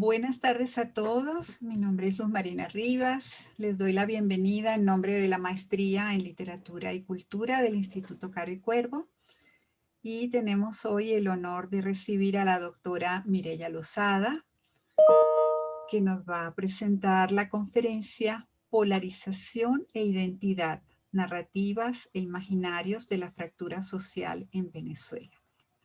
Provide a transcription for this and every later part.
Buenas tardes a todos. Mi nombre es Luz Marina Rivas. Les doy la bienvenida en nombre de la Maestría en Literatura y Cultura del Instituto Caro y Cuervo. Y tenemos hoy el honor de recibir a la doctora Mireya Lozada, que nos va a presentar la conferencia Polarización e Identidad, Narrativas e Imaginarios de la Fractura Social en Venezuela.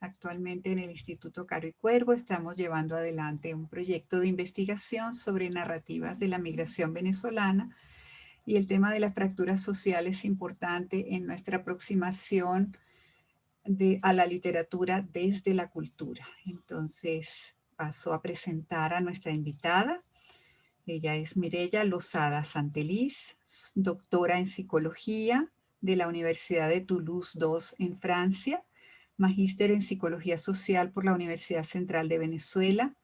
Actualmente en el Instituto Caro y Cuervo estamos llevando adelante un proyecto de investigación sobre narrativas de la migración venezolana y el tema de la fractura social es importante en nuestra aproximación a la literatura desde la cultura. Entonces paso a presentar a nuestra invitada. Ella es Mireya Lozada Santeliz, doctora en psicología de la Universidad de Toulouse II en Francia, magíster en Psicología Social por la Universidad Central de Venezuela,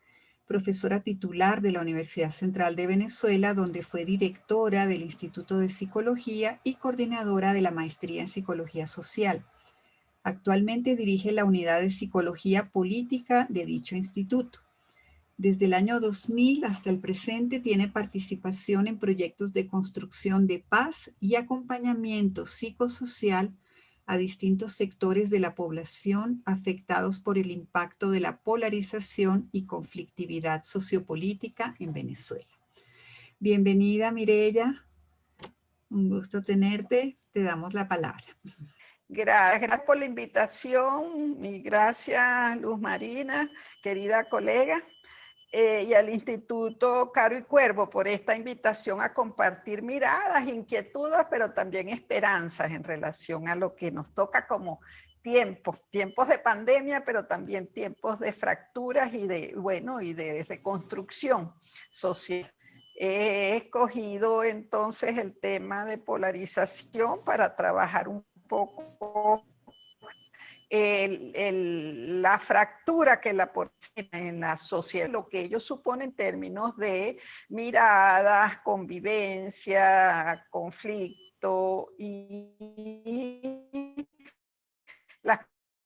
profesora titular de la Universidad Central de Venezuela, donde fue directora del Instituto de Psicología y coordinadora de la Maestría en Psicología Social. Actualmente dirige la Unidad de Psicología Política de dicho instituto. Desde el año 2000 hasta el presente tiene participación en proyectos de construcción de paz y acompañamiento psicosocial a distintos sectores de la población afectados por el impacto de la polarización y conflictividad sociopolítica en Venezuela. Bienvenida, Mireya. Un gusto tenerte. Te damos la palabra. Gracias por la invitación y gracias, Luz Marina, querida colega, y al Instituto Caro y Cuervo por esta invitación a compartir miradas, inquietudes, pero también esperanzas en relación a lo que nos toca como tiempos de pandemia, pero también tiempos de fracturas y de reconstrucción social. He escogido entonces el tema de polarización para trabajar un poco la fractura que la polarización en la sociedad, lo que ello supone en términos de miradas, convivencia, conflicto y las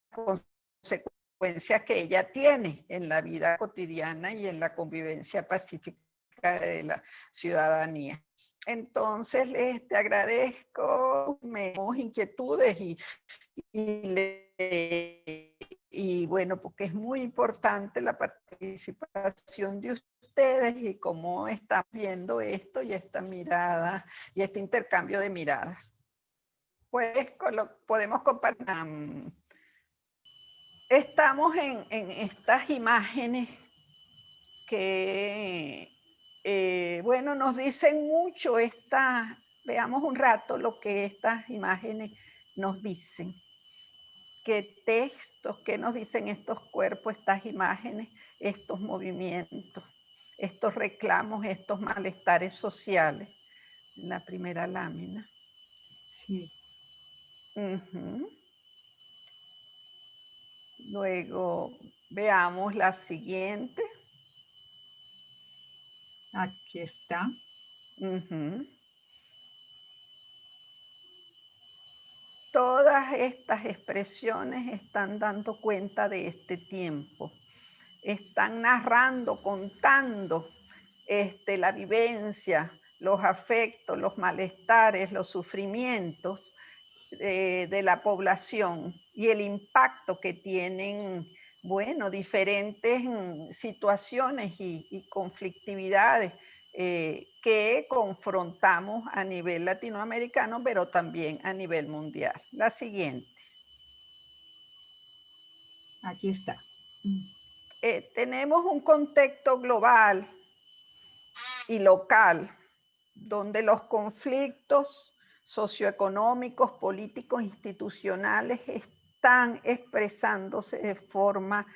consecuencias que ella tiene en la vida cotidiana y en la convivencia pacífica de la ciudadanía. Entonces, te agradezco mis inquietudes y bueno, porque es muy importante la participación de ustedes y cómo están viendo esto y esta mirada y este intercambio de miradas. Pues podemos compartir. Estamos en estas imágenes que, bueno, nos dicen mucho. Veamos un rato lo que estas imágenes nos dicen. ¿Qué textos, qué nos dicen estos cuerpos, estas imágenes, estos movimientos, estos reclamos, estos malestares sociales? La primera lámina. Sí. Luego veamos la siguiente. Aquí está. Todas estas expresiones están dando cuenta de este tiempo. Están narrando, contando la vivencia, los afectos, los malestares, los sufrimientos de la población y el impacto que tienen, bueno, diferentes situaciones y conflictividades que confrontamos a nivel latinoamericano, pero también a nivel mundial. La siguiente. Aquí está. Tenemos un contexto global y local donde los conflictos socioeconómicos, políticos, institucionales están expresándose de forma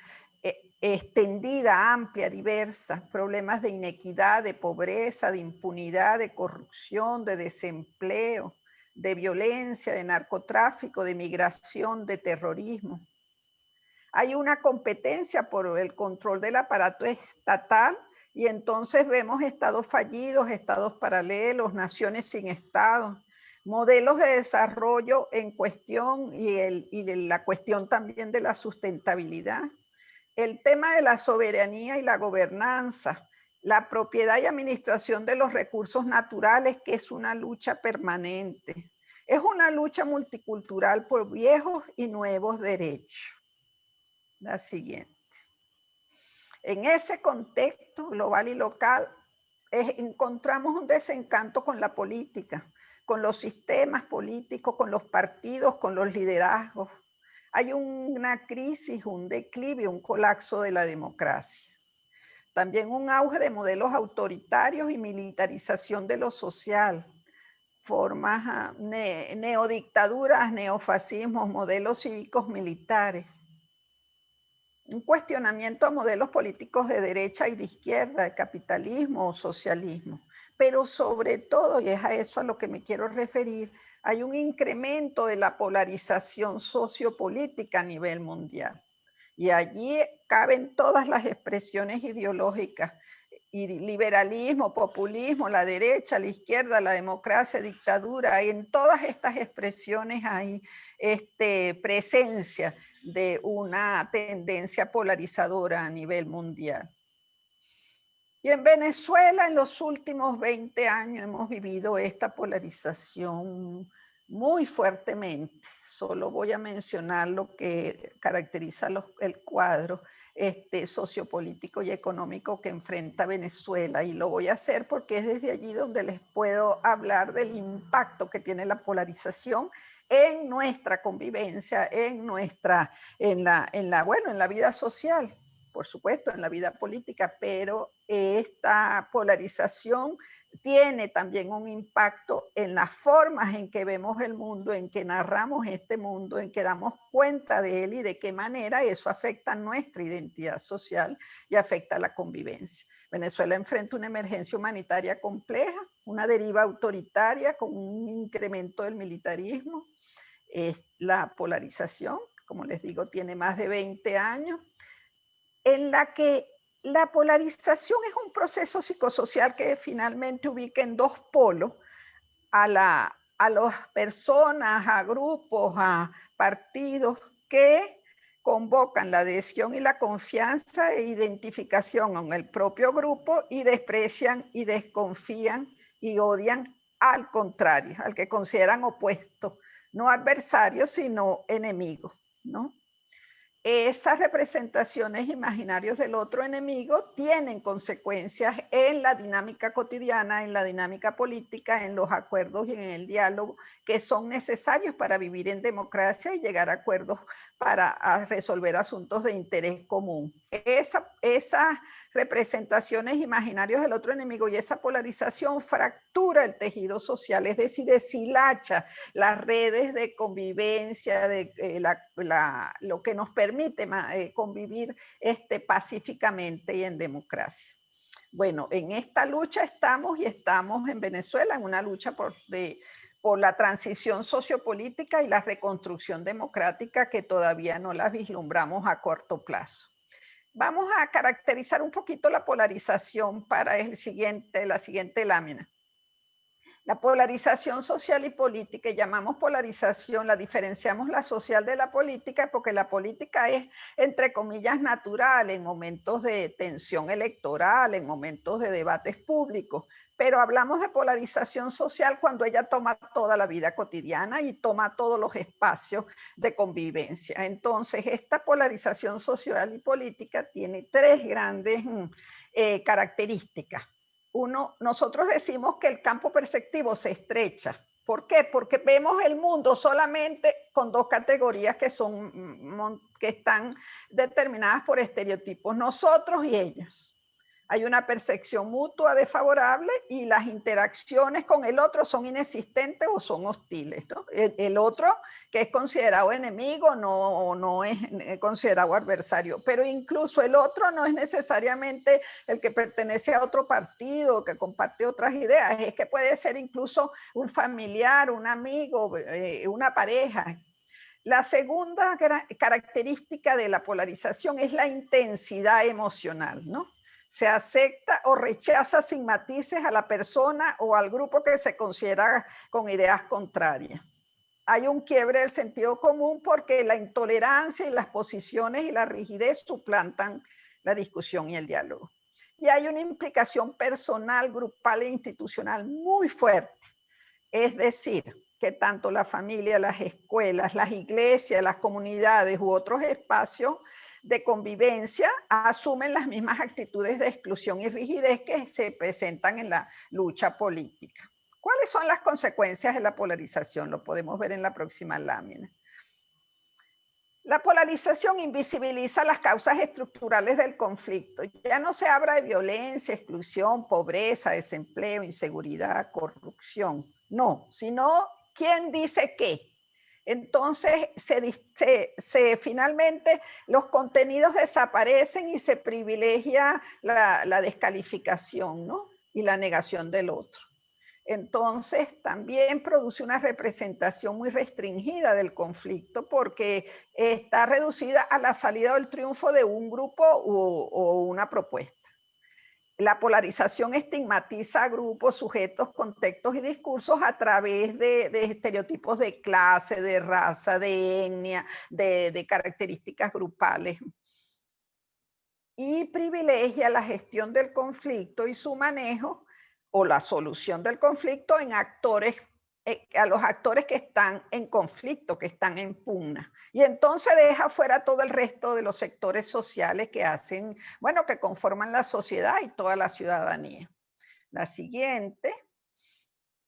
extendida, amplia, diversa, problemas de inequidad, de pobreza, de impunidad, de corrupción, de desempleo, de violencia, de narcotráfico, de migración, de terrorismo. Hay una competencia por el control del aparato estatal y entonces vemos estados fallidos, estados paralelos, naciones sin estado, modelos de desarrollo en cuestión y la cuestión también de la sustentabilidad. El tema de la soberanía y la gobernanza la propiedad y administración de los recursos naturales, que es una lucha permanente. Es una lucha multicultural por viejos y nuevos derechos. La siguiente. En ese contexto global y local, encontramos un desencanto con la política, con los sistemas políticos, con los partidos, con los liderazgos. Hay una crisis, un declive, un colapso de la democracia. También un auge de modelos autoritarios y militarización de lo social, formas neodictaduras, neofascismos, modelos cívicos militares. Un cuestionamiento a modelos políticos de derecha y de izquierda, de capitalismo o socialismo. Pero sobre todo, y es a eso a lo que me quiero referir, hay un incremento de la polarización sociopolítica a nivel mundial. Y allí caben todas las expresiones ideológicas, y liberalismo, populismo, la derecha, la izquierda, la democracia, dictadura. En todas estas expresiones hay presencia de una tendencia polarizadora a nivel mundial. Y en Venezuela en los últimos 20 años hemos vivido esta polarización muy fuertemente. Solo voy a mencionar lo que caracteriza el cuadro sociopolítico y económico que enfrenta Venezuela, y lo voy a hacer porque es desde allí donde les puedo hablar del impacto que tiene la polarización en nuestra convivencia, en la vida social, por supuesto, en la vida política, pero esta polarización tiene también un impacto en las formas en que vemos el mundo, en que narramos este mundo, en que damos cuenta de él y de qué manera eso afecta nuestra identidad social y afecta la convivencia. Venezuela enfrenta una emergencia humanitaria compleja, una deriva autoritaria con un incremento del militarismo, la polarización, como les digo, tiene más de 20 años, en la que la polarización es un proceso psicosocial que finalmente ubica en dos polos a las personas, a grupos, a partidos que convocan la adhesión y la confianza e identificación con el propio grupo y desprecian y desconfían y odian al contrario, al que consideran opuesto, no adversario, sino enemigo, ¿no? Esas representaciones imaginarias del otro enemigo tienen consecuencias en la dinámica cotidiana, en la dinámica política, en los acuerdos y en el diálogo que son necesarios para vivir en democracia y llegar a acuerdos para resolver asuntos de interés común. Esas representaciones imaginarias del otro enemigo y esa polarización fractura el tejido social, es decir, deshilacha las redes de convivencia, de lo que nos permite convivir pacíficamente y en democracia. Bueno, en esta lucha estamos en Venezuela, en una lucha por la transición sociopolítica y la reconstrucción democrática que todavía no la vislumbramos a corto plazo. Vamos a caracterizar un poquito la polarización para la siguiente lámina. La polarización social y política, y llamamos polarización, la diferenciamos la social de la política porque la política es, entre comillas, natural en momentos de tensión electoral, en momentos de debates públicos, pero hablamos de polarización social cuando ella toma toda la vida cotidiana y toma todos los espacios de convivencia. Entonces, esta polarización social y política tiene tres grandes características. Nosotros decimos que el campo perceptivo se estrecha. ¿Por qué? Porque vemos el mundo solamente con dos categorías que están determinadas por estereotipos, nosotros y ellos. Hay una percepción mutua desfavorable y las interacciones con el otro son inexistentes o son hostiles, ¿no? El otro, que es considerado enemigo, no es considerado adversario, pero incluso el otro no es necesariamente el que pertenece a otro partido, que comparte otras ideas, es que puede ser incluso un familiar, un amigo, una pareja. La segunda característica de la polarización es la intensidad emocional, ¿no? Se acepta o rechaza sin matices a la persona o al grupo que se considera con ideas contrarias. Hay un quiebre del sentido común porque la intolerancia y las posiciones y la rigidez suplantan la discusión y el diálogo. Y y hay una implicación personal, grupal e institucional muy fuerte. Es decir, que tanto la familia, las escuelas, las iglesias, las comunidades u otros espacios de convivencia asumen las mismas actitudes de exclusión y rigidez que se presentan en la lucha política. ¿Cuáles son las consecuencias de la polarización? Lo podemos ver en la próxima lámina. La polarización invisibiliza las causas estructurales del conflicto. Ya no se habla de violencia, exclusión, pobreza, desempleo, inseguridad, corrupción. No, sino quién dice qué. Entonces, finalmente los contenidos desaparecen y se privilegia la descalificación, ¿no? Y la negación del otro. Entonces, también produce una representación muy restringida del conflicto porque está reducida a la salida o el triunfo de un grupo o una propuesta. La polarización estigmatiza a grupos, sujetos, contextos y discursos a través de estereotipos de clase, de raza, de etnia, de características grupales. Y privilegia la gestión del conflicto y su manejo o la solución del conflicto en actores, a los actores que están en conflicto, que están en pugna. Y entonces deja fuera todo el resto de los sectores sociales que hacen, bueno, que conforman la sociedad y toda la ciudadanía. La siguiente.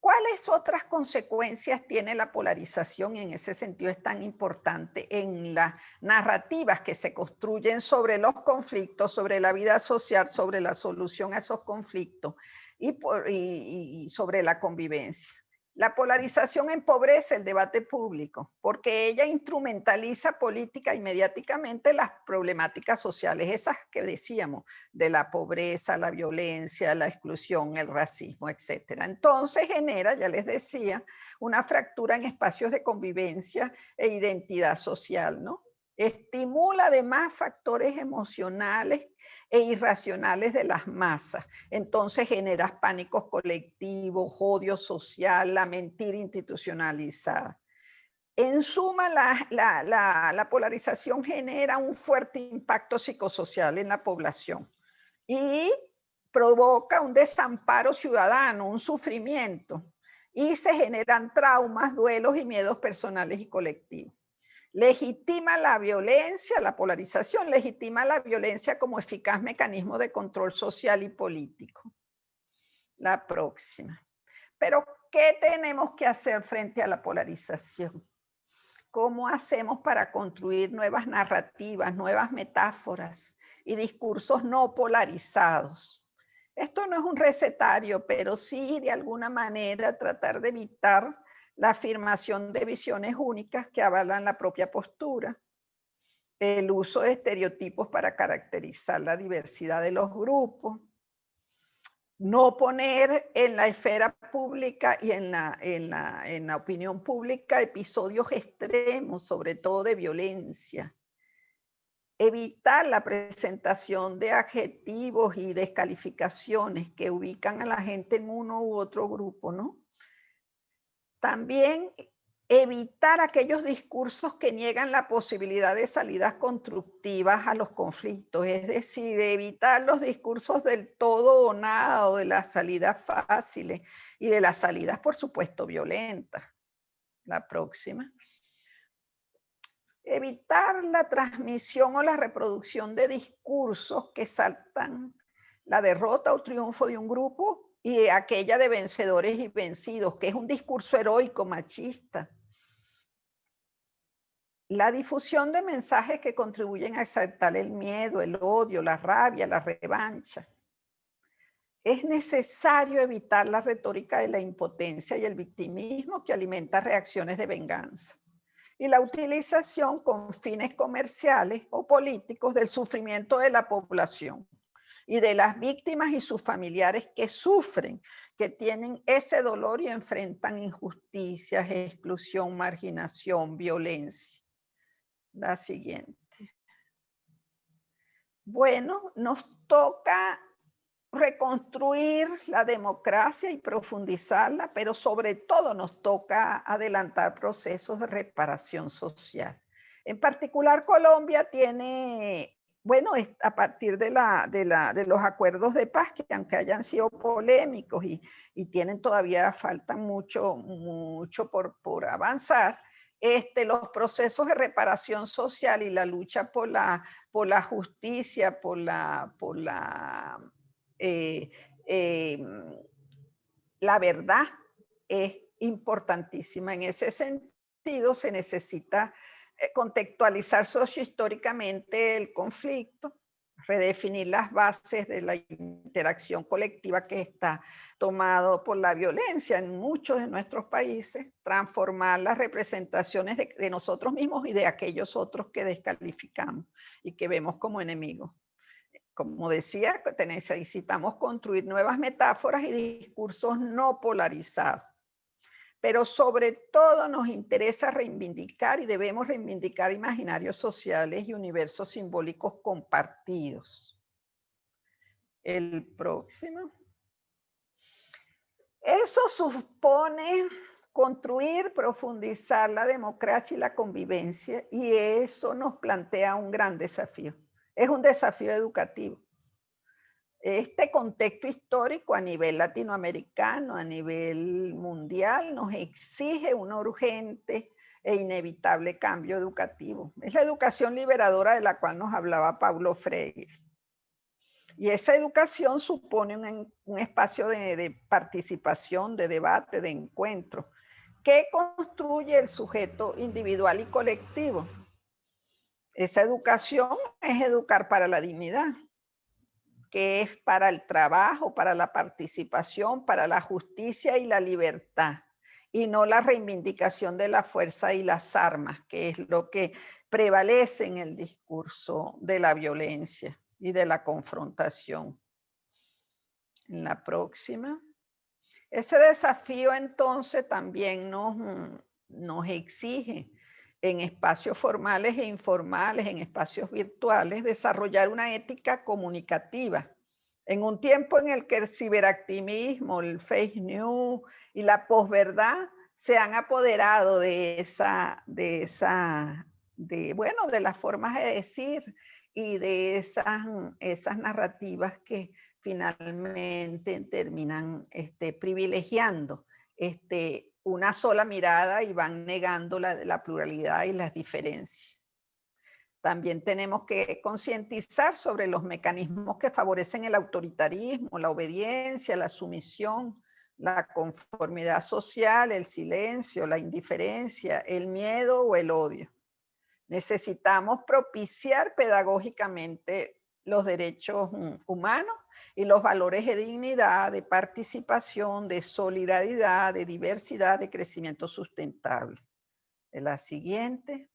¿Cuáles otras consecuencias tiene la polarización? Y en ese sentido es tan importante en las narrativas que se construyen sobre los conflictos, sobre la vida social, sobre la solución a esos conflictos y sobre la convivencia. La polarización empobrece el debate público porque ella instrumentaliza política y mediáticamente las problemáticas sociales, esas que decíamos, de la pobreza, la violencia, la exclusión, el racismo, etc. Entonces genera, ya les decía, una fractura en espacios de convivencia e identidad social, ¿no? Estimula además factores emocionales e irracionales de las masas. Entonces generas pánicos colectivos, odio social, la mentira institucionalizada. En suma, la polarización genera un fuerte impacto psicosocial en la población y provoca un desamparo ciudadano, un sufrimiento, y se generan traumas, duelos y miedos personales y colectivos. Legitima la violencia, la polarización legitima la violencia como eficaz mecanismo de control social y político. La próxima. Pero, ¿qué tenemos que hacer frente a la polarización? ¿Cómo hacemos para construir nuevas narrativas, nuevas metáforas y discursos no polarizados? Esto no es un recetario, pero sí de alguna manera tratar de evitar la afirmación de visiones únicas que avalan la propia postura, el uso de estereotipos para caracterizar la diversidad de los grupos, no poner en la esfera pública y en la opinión pública episodios extremos, sobre todo de violencia. Evitar la presentación de adjetivos y descalificaciones que ubican a la gente en uno u otro grupo, ¿no? También evitar aquellos discursos que niegan la posibilidad de salidas constructivas a los conflictos, es decir, evitar los discursos del todo o nada o de las salidas fáciles y de las salidas, por supuesto, violentas. La próxima. Evitar la transmisión o la reproducción de discursos que exaltan la derrota o triunfo de un grupo y aquella de vencedores y vencidos, que es un discurso heroico, machista. La difusión de mensajes que contribuyen a exaltar el miedo, el odio, la rabia, la revancha. Es necesario evitar la retórica de la impotencia y el victimismo que alimenta reacciones de venganza. Y la utilización con fines comerciales o políticos del sufrimiento de la población y de las víctimas y sus familiares que sufren, que tienen ese dolor y enfrentan injusticias, exclusión, marginación, violencia. La siguiente. Bueno, nos toca reconstruir la democracia y profundizarla, pero sobre todo nos toca adelantar procesos de reparación social. En particular, Colombia tiene bueno, a partir de los acuerdos de paz, que aunque hayan sido polémicos y tienen todavía, falta mucho por avanzar, los procesos de reparación social y la lucha por la justicia, eh, em, la verdad es importantísima. En ese sentido, se necesita contextualizar sociohistóricamente el conflicto, redefinir las bases de la interacción colectiva que está tomado por la violencia en muchos de nuestros países, transformar las representaciones de nosotros mismos y de aquellos otros que descalificamos y que vemos como enemigos. Como decía, necesitamos construir nuevas metáforas y discursos no polarizados. Pero sobre todo nos interesa reivindicar y debemos reivindicar imaginarios sociales y universos simbólicos compartidos. El próximo. Eso supone construir, profundizar la democracia y la convivencia, y eso nos plantea un gran desafío. Es un desafío educativo. Este contexto histórico a nivel latinoamericano, a nivel mundial, nos exige un urgente e inevitable cambio educativo. Es la educación liberadora de la cual nos hablaba Paulo Freire. Y esa educación supone un espacio de participación, de debate, de encuentro, que construye el sujeto individual y colectivo. Esa educación es educar para la dignidad, que es para el trabajo, para la participación, para la justicia y la libertad, y no la reivindicación de la fuerza y las armas, que es lo que prevalece en el discurso de la violencia y de la confrontación. En la próxima. Ese desafío entonces también nos exige en espacios formales e informales, en espacios virtuales, desarrollar una ética comunicativa. En un tiempo en el que el ciberactivismo, el fake news y la posverdad se han apoderado de las formas de decir y de esas narrativas que finalmente terminan privilegiando una sola mirada y van negando la pluralidad y las diferencias. También tenemos que concientizar sobre los mecanismos que favorecen el autoritarismo, la obediencia, la sumisión, la conformidad social, el silencio, la indiferencia, el miedo o el odio. Necesitamos propiciar pedagógicamente los derechos humanos y los valores de dignidad, de participación, de solidaridad, de diversidad, de crecimiento sustentable. La siguiente.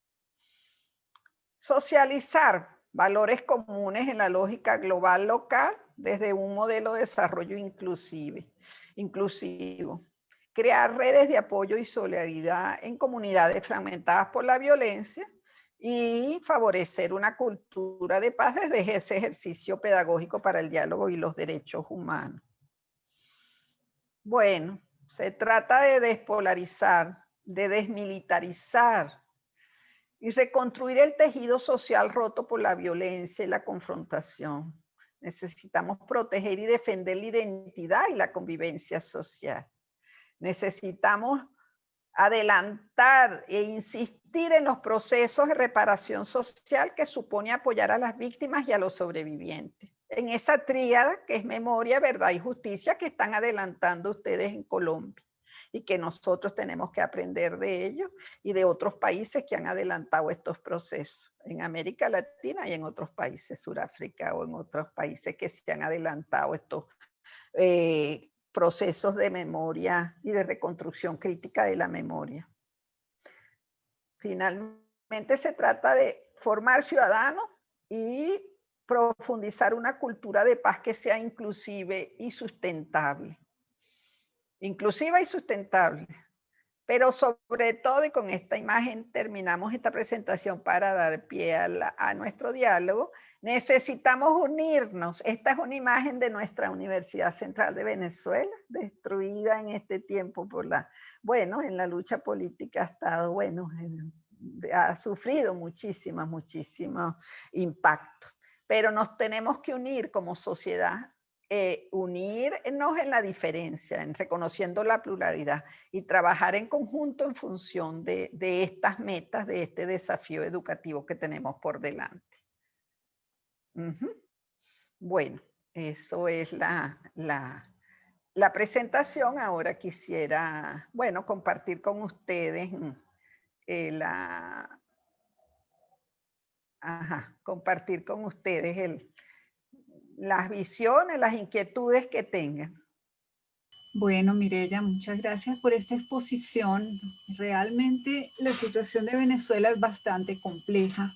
Socializar valores comunes en la lógica global local desde un modelo de desarrollo inclusivo. Crear redes de apoyo y solidaridad en comunidades fragmentadas por la violencia y favorecer una cultura de paz desde ese ejercicio pedagógico para el diálogo y los derechos humanos. Bueno, se trata de despolarizar, de desmilitarizar y reconstruir el tejido social roto por la violencia y la confrontación. Necesitamos proteger y defender la identidad y la convivencia social. Necesitamos adelantar e insistir en los procesos de reparación social que supone apoyar a las víctimas y a los sobrevivientes. En esa tríada que es memoria, verdad y justicia que están adelantando ustedes en Colombia y que nosotros tenemos que aprender de ellos y de otros países que han adelantado estos procesos en América Latina y en otros países, Sudáfrica o en otros países que se han adelantado estos procesos de memoria y de reconstrucción crítica de la memoria. Finalmente se trata de formar ciudadanos y profundizar una cultura de paz que sea inclusive y sustentable. Inclusiva y sustentable. Pero sobre todo, y con esta imagen terminamos esta presentación para dar pie a nuestro diálogo, necesitamos unirnos. Esta es una imagen de nuestra Universidad Central de Venezuela, destruida en este tiempo en la lucha política ha estado, ha sufrido muchísimo impacto. pero nos tenemos que unir como sociedad, unirnos en la diferencia, en reconociendo la pluralidad y trabajar en conjunto en función de estas metas, de este desafío educativo que tenemos por delante. Ujú. Bueno, eso es la presentación. Ahora quisiera, bueno, compartir con ustedes la, compartir con ustedes las visiones, las inquietudes que tengan. Bueno, Mireya, muchas gracias por esta exposición. Realmente la situación de Venezuela es bastante compleja.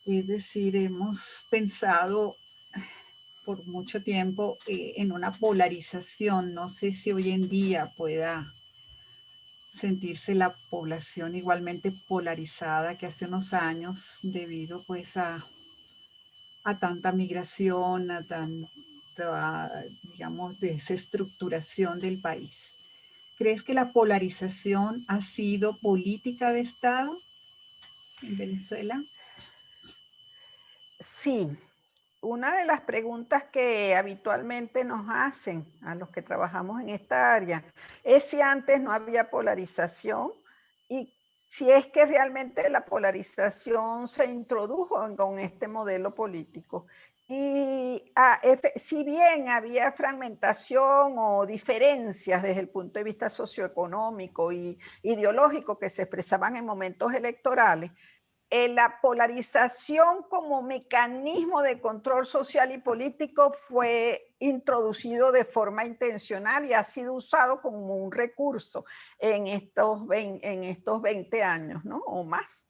Es decir, hemos pensado por mucho tiempo en una polarización. No sé si hoy en día pueda sentirse la población igualmente polarizada que hace unos años debido pues a tanta migración, a tanta, digamos, desestructuración del país. ¿Crees que la polarización ha sido política de Estado en Venezuela? Sí, una de las preguntas que habitualmente nos hacen a los que trabajamos en esta área es si antes no había polarización y si es que realmente la polarización se introdujo con este modelo político. Y si bien había fragmentación o diferencias desde el punto de vista socioeconómico y ideológico que se expresaban en momentos electorales, la polarización como mecanismo de control social y político fue introducido de forma intencional y ha sido usado como un recurso en estos 20 años, ¿no? O más,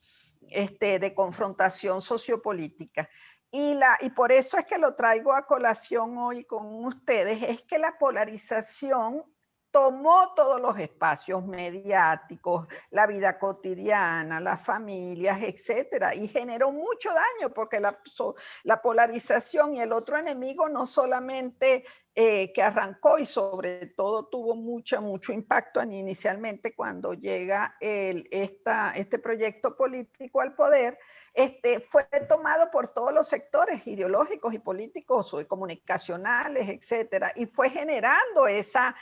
de confrontación sociopolítica. Y por eso es que lo traigo a colación hoy con ustedes, es que la polarización tomó todos los espacios mediáticos, la vida cotidiana, las familias, etcétera, y generó mucho daño porque la polarización y el otro enemigo no solamente que arrancó y sobre todo tuvo mucho impacto inicialmente cuando llega este proyecto político al poder, fue tomado por todos los sectores ideológicos y políticos o comunicacionales, etcétera, y fue generando esa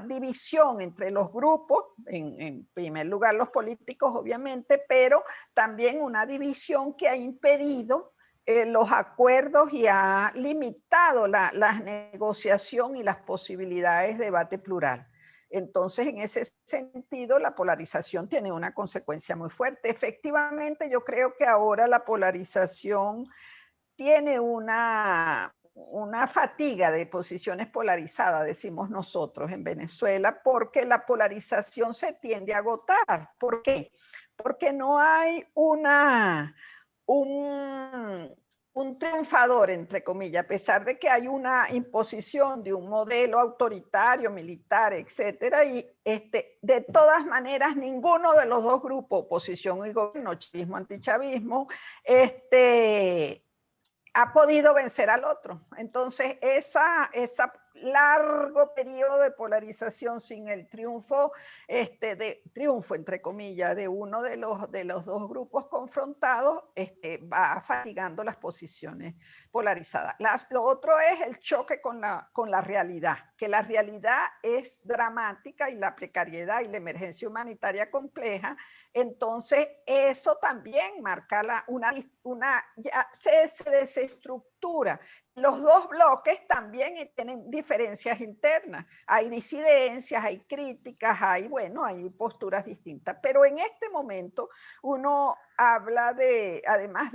división entre los grupos, en primer lugar los políticos obviamente, pero también una división que ha impedido los acuerdos y ha limitado la negociación y las posibilidades de debate plural. Entonces, en ese sentido, la polarización tiene una consecuencia muy fuerte. Efectivamente, yo creo que ahora la polarización tiene una fatiga de posiciones polarizadas, decimos nosotros en Venezuela, porque la polarización se tiende a agotar. ¿Por qué? Porque no hay un triunfador, entre comillas, a pesar de que hay una imposición de un modelo autoritario, militar, etcétera, y de todas maneras ninguno de los dos grupos, oposición y gobierno, chavismo, antichavismo, ha podido vencer al otro. Entonces, esa largo periodo de polarización sin el triunfo, triunfo entre comillas, de uno de los dos grupos confrontados, va fatigando las posiciones polarizadas. Lo otro es el choque con la realidad, que la realidad es dramática y la precariedad y la emergencia humanitaria compleja. Entonces, eso también marca ya se desestructura. Los dos bloques también tienen diferencias internas. Hay disidencias, hay críticas, hay posturas distintas. Pero en este momento uno habla además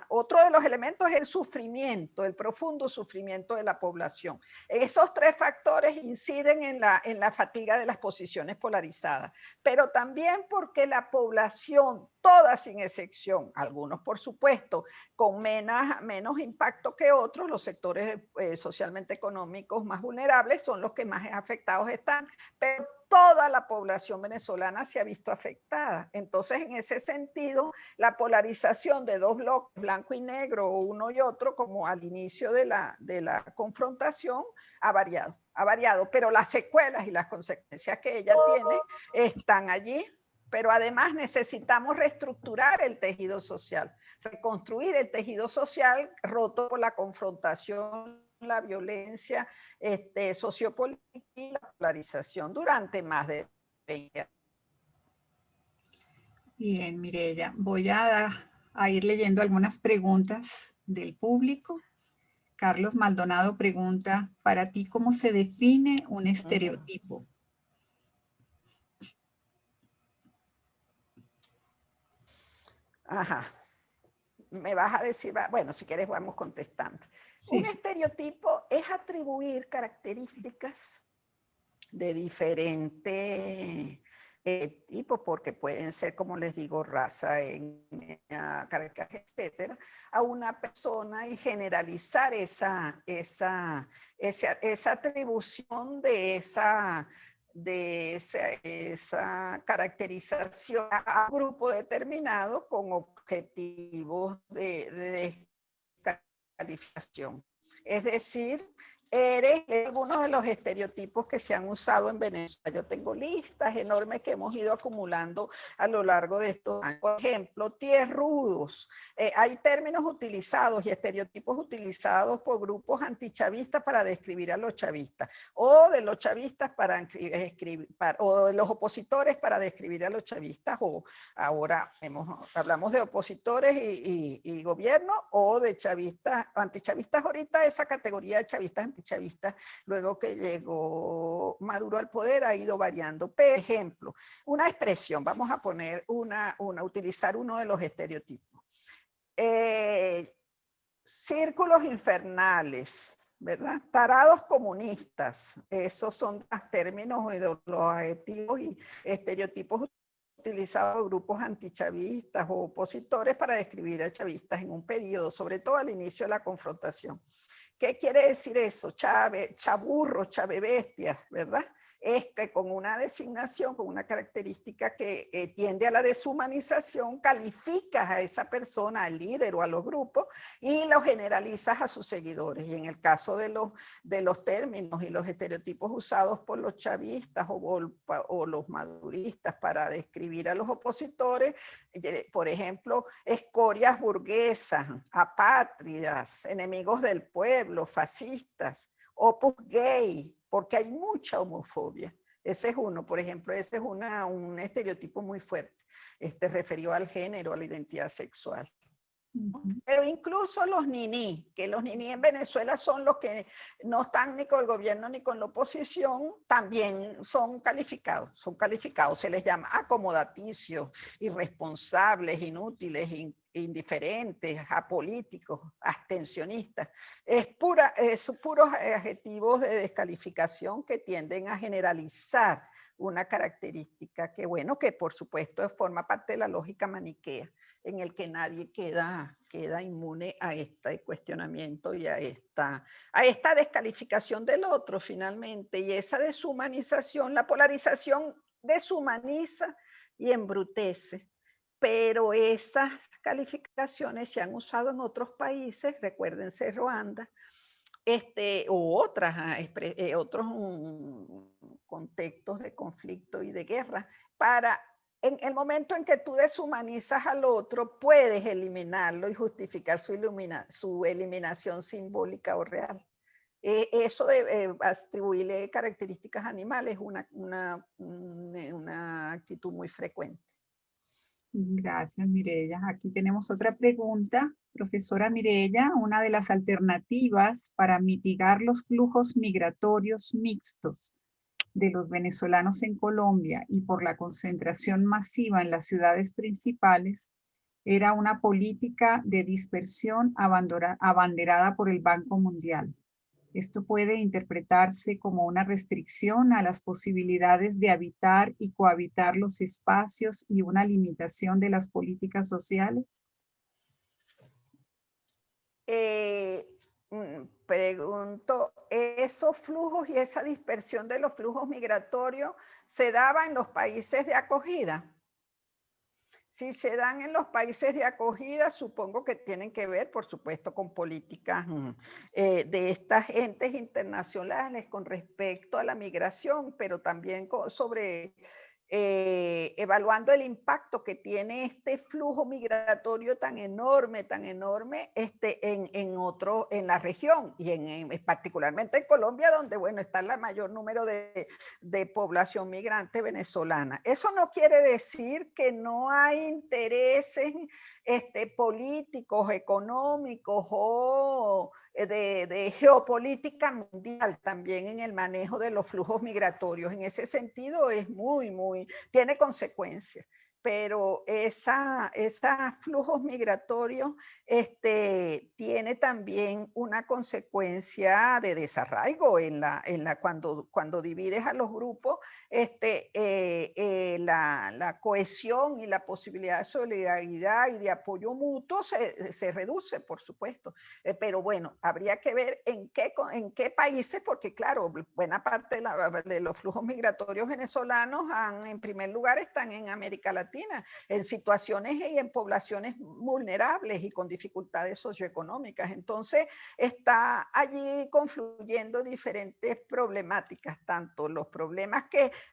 otro de los elementos es el sufrimiento, el profundo sufrimiento de la población. Esos tres factores inciden en la fatiga de las posiciones polarizadas, pero también porque la población, toda sin excepción, algunos por supuesto, con menos impacto que otros, los sectores socialmente económicos más vulnerables son los que más afectados están, pero toda la población venezolana se ha visto afectada. Entonces, en ese sentido, la polarización de dos bloques, blanco y negro, uno y otro, como al inicio de la confrontación, ha variado, pero las secuelas y las consecuencias que ella tiene están allí pero además necesitamos reestructurar el tejido social, reconstruir el tejido social roto por la confrontación, la violencia sociopolítica y la polarización durante más de 20 años. Bien, Mireya, voy a ir leyendo algunas preguntas del público. Carlos Maldonado pregunta, para ti, ¿cómo se define un estereotipo? Ajá. Me vas a decir, bueno, si quieres vamos contestando. Sí, Un sí. estereotipo es atribuir características de diferentes tipos, porque pueden ser, como les digo, raza, características, etcétera, a una persona y generalizar esa atribución de esa caracterización a un grupo determinado con objetivos de descalificación. Es decir, eres algunos de los estereotipos que se han usado en Venezuela. Yo tengo listas enormes que hemos ido acumulando a lo largo de estos años. Por ejemplo, tierrudos. Hay términos utilizados y estereotipos utilizados por grupos antichavistas para describir a los chavistas, o de los chavistas o de los opositores para describir a los chavistas, o ahora hablamos de opositores y gobierno, o de chavistas, antichavistas. Ahorita esa categoría de chavistas, antichavistas, luego que llegó Maduro al poder, ha ido variando. Por ejemplo, una expresión, vamos a poner utilizar uno de los estereotipos. Círculos infernales, ¿verdad? Tarados comunistas, esos son los términos, los adjetivos y estereotipos utilizados por grupos antichavistas o opositores para describir a chavistas en un periodo, sobre todo al inicio de la confrontación. ¿Qué quiere decir eso? Chaburro, chavebestias, ¿verdad? Es que con una designación, con una característica que tiende a la deshumanización, calificas a esa persona, al líder o a los grupos, y lo generalizas a sus seguidores. Y en el caso de los términos y los estereotipos usados por los chavistas o los maduristas para describir a los opositores, por ejemplo, escorias burguesas, apátridas, enemigos del pueblo, fascistas, opus gay, porque hay mucha homofobia. Ese es uno, por ejemplo, ese es un estereotipo muy fuerte, referido al género, a la identidad sexual. Pero incluso los niní, que los niní en Venezuela son los que no están ni con el gobierno ni con la oposición, también son calificados, se les llama acomodaticios, irresponsables, inútiles, indiferentes, apolíticos, abstencionistas. Es puros adjetivos de descalificación que tienden a generalizar una característica que, bueno, que por supuesto forma parte de la lógica maniquea, en el que nadie queda inmune a este cuestionamiento y a esta descalificación del otro finalmente, y esa deshumanización, la polarización deshumaniza y embrutece, pero esas calificaciones se han usado en otros países, recuérdense Ruanda, u otros contextos de conflicto y de guerra, para en el momento en que tú deshumanizas al otro, puedes eliminarlo y justificar su eliminación simbólica o real. Eso de atribuirle características animales es una actitud muy frecuente. Gracias, Mireya. Aquí tenemos otra pregunta. Profesora Mireya, una de las alternativas para mitigar los flujos migratorios mixtos de los venezolanos en Colombia y por la concentración masiva en las ciudades principales era una política de dispersión abanderada por el Banco Mundial. Esto puede interpretarse como una restricción a las posibilidades de habitar y cohabitar los espacios y una limitación de las políticas sociales. Pregunto, ¿esos flujos y esa dispersión de los flujos migratorios se daba en los países de acogida? Si se dan en los países de acogida, supongo que tienen que ver, por supuesto, con políticas de estas entes internacionales con respecto a la migración, pero también sobre evaluando el impacto que tiene este flujo migratorio tan enorme en la región y particularmente en Colombia, donde bueno, está el mayor número de población migrante venezolana. Eso no quiere decir que no hay intereses políticos, económicos o de geopolítica mundial también en el manejo de los flujos migratorios. En ese sentido es tiene consecuencias. Pero esos flujos migratorios tiene también una consecuencia de desarraigo cuando divides a los grupos, la cohesión y la posibilidad de solidaridad y de apoyo mutuo se reduce, por supuesto. Pero bueno, habría que ver en qué países, porque claro, buena parte de los flujos migratorios venezolanos en primer lugar están en América Latina, en situaciones y en poblaciones vulnerables y con dificultades socioeconómicas. Entonces, está allí confluyendo diferentes problemáticas, tanto los problemas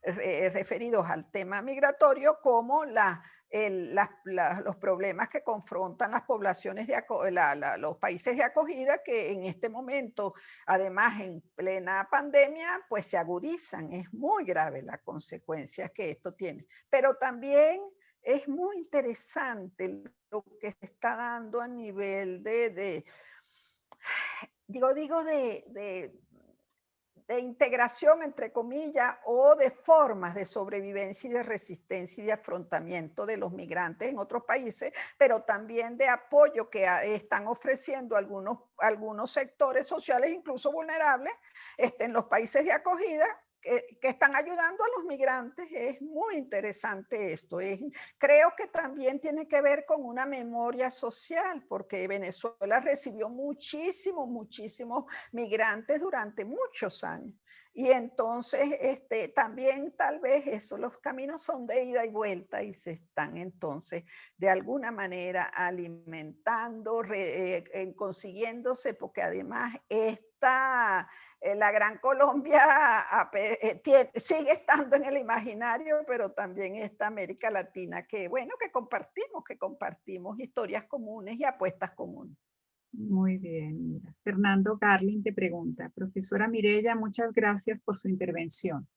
referidos al tema migratorio como los problemas que confrontan las poblaciones los países de acogida, que en este momento, además en plena pandemia, pues se agudizan. Es muy grave las consecuencias que esto tiene. Pero también es muy interesante lo que se está dando a nivel de integración, entre comillas, o de formas de sobrevivencia y de resistencia y de afrontamiento de los migrantes en otros países, pero también de apoyo que están ofreciendo algunos sectores sociales, incluso vulnerables, en los países de acogida, que están ayudando a los migrantes. Es muy interesante esto. Creo que también tiene que ver con una memoria social, porque Venezuela recibió muchísimos migrantes durante muchos años. Y entonces también tal vez eso, los caminos son de ida y vuelta y se están entonces de alguna manera alimentando, consiguiéndose, porque además la Gran Colombia sigue estando en el imaginario, pero también está América Latina, que bueno, que compartimos historias comunes y apuestas comunes. Muy bien, mira. Fernando Garlin te pregunta, profesora Mireya, muchas gracias por su intervención.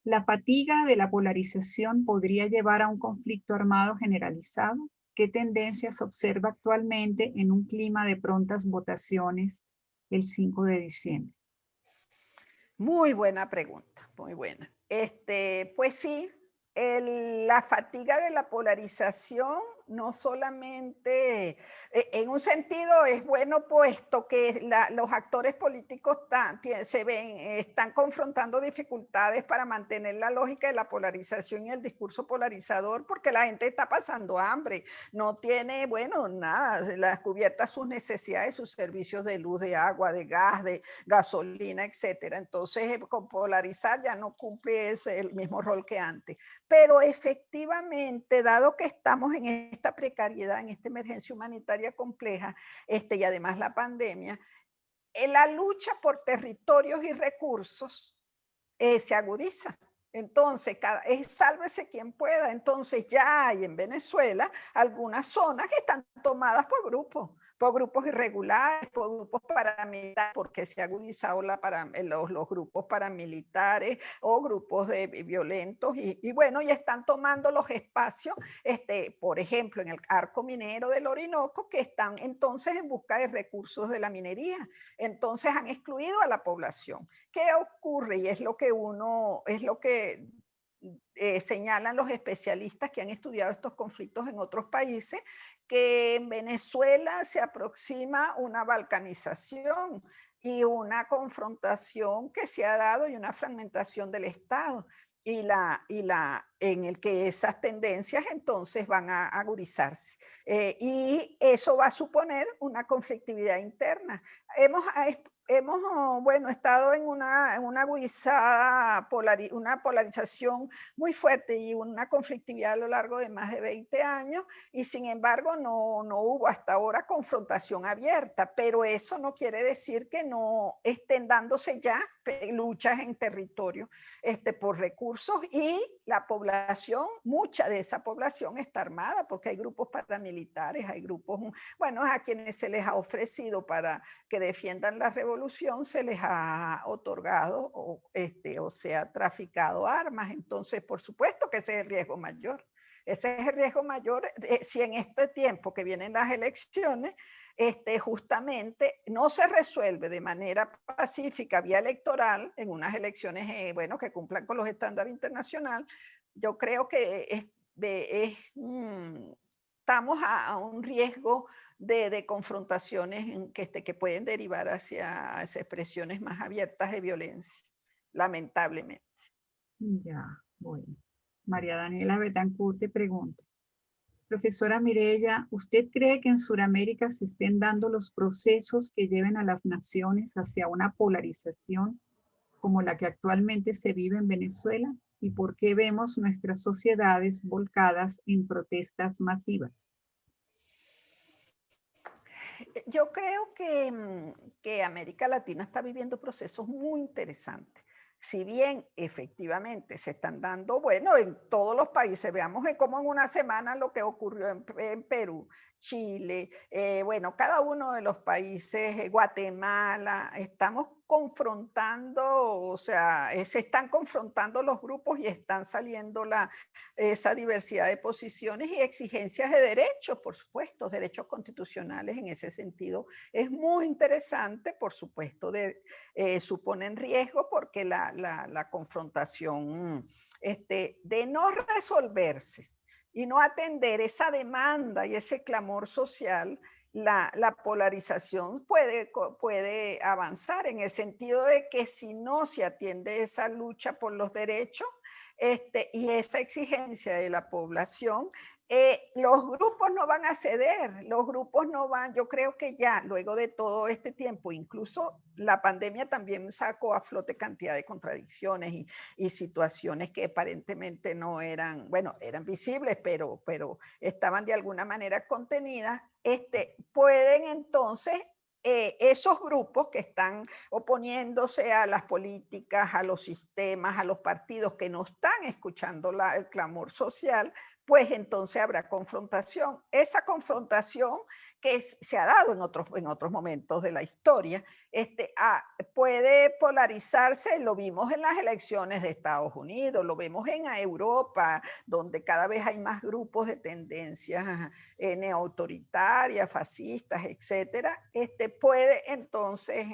¿La fatiga de la polarización podría llevar a un conflicto armado generalizado? ¿Qué tendencias observa actualmente en un clima de prontas votaciones el 5 de diciembre? Muy buena pregunta, muy buena. Pues sí, la fatiga de la polarización no solamente, en un sentido es bueno, puesto que los actores políticos están confrontando dificultades para mantener la lógica de la polarización y el discurso polarizador, porque la gente está pasando hambre, no tiene, bueno, nada, las cubiertas sus necesidades, sus servicios de luz, de agua, de gas, de gasolina, etcétera. Entonces, con polarizar ya no cumple el mismo rol que antes. Pero efectivamente, dado que estamos en esta precariedad, en esta emergencia humanitaria compleja, y además la pandemia, la lucha por territorios y recursos se agudiza. Entonces, sálvese quien pueda. Entonces, ya hay en Venezuela algunas zonas que están tomadas por grupos irregulares, por grupos paramilitares, porque se ha agudizado los grupos paramilitares o grupos violentos, y bueno, y están tomando los espacios, por ejemplo, en el arco minero del Orinoco, que están entonces en busca de recursos de la minería. Entonces han excluido a la población. ¿Qué ocurre? Y es lo que señalan los especialistas que han estudiado estos conflictos en otros países, que en Venezuela se aproxima una balcanización y una confrontación que se ha dado y una fragmentación del Estado, en el que esas tendencias entonces van a agudizarse. Y eso va a suponer una conflictividad interna. Hemos bueno, estado en una agudizada una polarización muy fuerte y una conflictividad a lo largo de más de 20 años, y sin embargo no hubo hasta ahora confrontación abierta, pero eso no quiere decir que no estén dándose ya luchas en territorio por recursos, y la población, mucha de esa población está armada porque hay grupos paramilitares, hay grupos, bueno, a quienes se les ha ofrecido para que defiendan la revolución, se les ha otorgado o sea, traficado armas. Entonces, por supuesto que ese es el riesgo mayor. Ese es el riesgo mayor si en este tiempo que vienen las elecciones, justamente no se resuelve de manera pacífica vía electoral en unas elecciones, bueno, que cumplan con los estándares internacionales. Yo creo que estamos a un riesgo de confrontaciones que pueden derivar hacia expresiones más abiertas de violencia, lamentablemente. Ya, bueno. María Daniela Betancourt te pregunta. Profesora Mireya, ¿usted cree que en Sudamérica se estén dando los procesos que lleven a las naciones hacia una polarización como la que actualmente se vive en Venezuela? ¿Y por qué vemos nuestras sociedades volcadas en protestas masivas? Yo creo que América Latina está viviendo procesos muy interesantes. Si bien efectivamente se están dando, bueno, en todos los países, veamos como en una semana lo que ocurrió en Perú, Chile, bueno, cada uno de los países, Guatemala, estamos confrontando, o sea, se están confrontando los grupos y están saliendo esa diversidad de posiciones y exigencias de derechos, por supuesto, derechos constitucionales en ese sentido. Es muy interesante, por supuesto, suponen riesgo porque la confrontación de no resolverse y no atender esa demanda y ese clamor social, la polarización puede avanzar en el sentido de que si no se atiende esa lucha por los derechos y esa exigencia de la población, los grupos no van a ceder, los grupos no van, yo creo que ya luego de todo este tiempo, incluso la pandemia también sacó a flote cantidad de contradicciones y situaciones que aparentemente no eran, bueno, eran visibles, pero estaban de alguna manera contenidas, pueden entonces esos grupos que están oponiéndose a las políticas, a los sistemas, a los partidos que no están escuchando el clamor social, pues entonces habrá confrontación. Esa confrontación que se ha dado en otros momentos de la historia, puede polarizarse, lo vimos en las elecciones de Estados Unidos, lo vemos en Europa, donde cada vez hay más grupos de tendencias neoautoritarias, fascistas, etcétera, puede entonces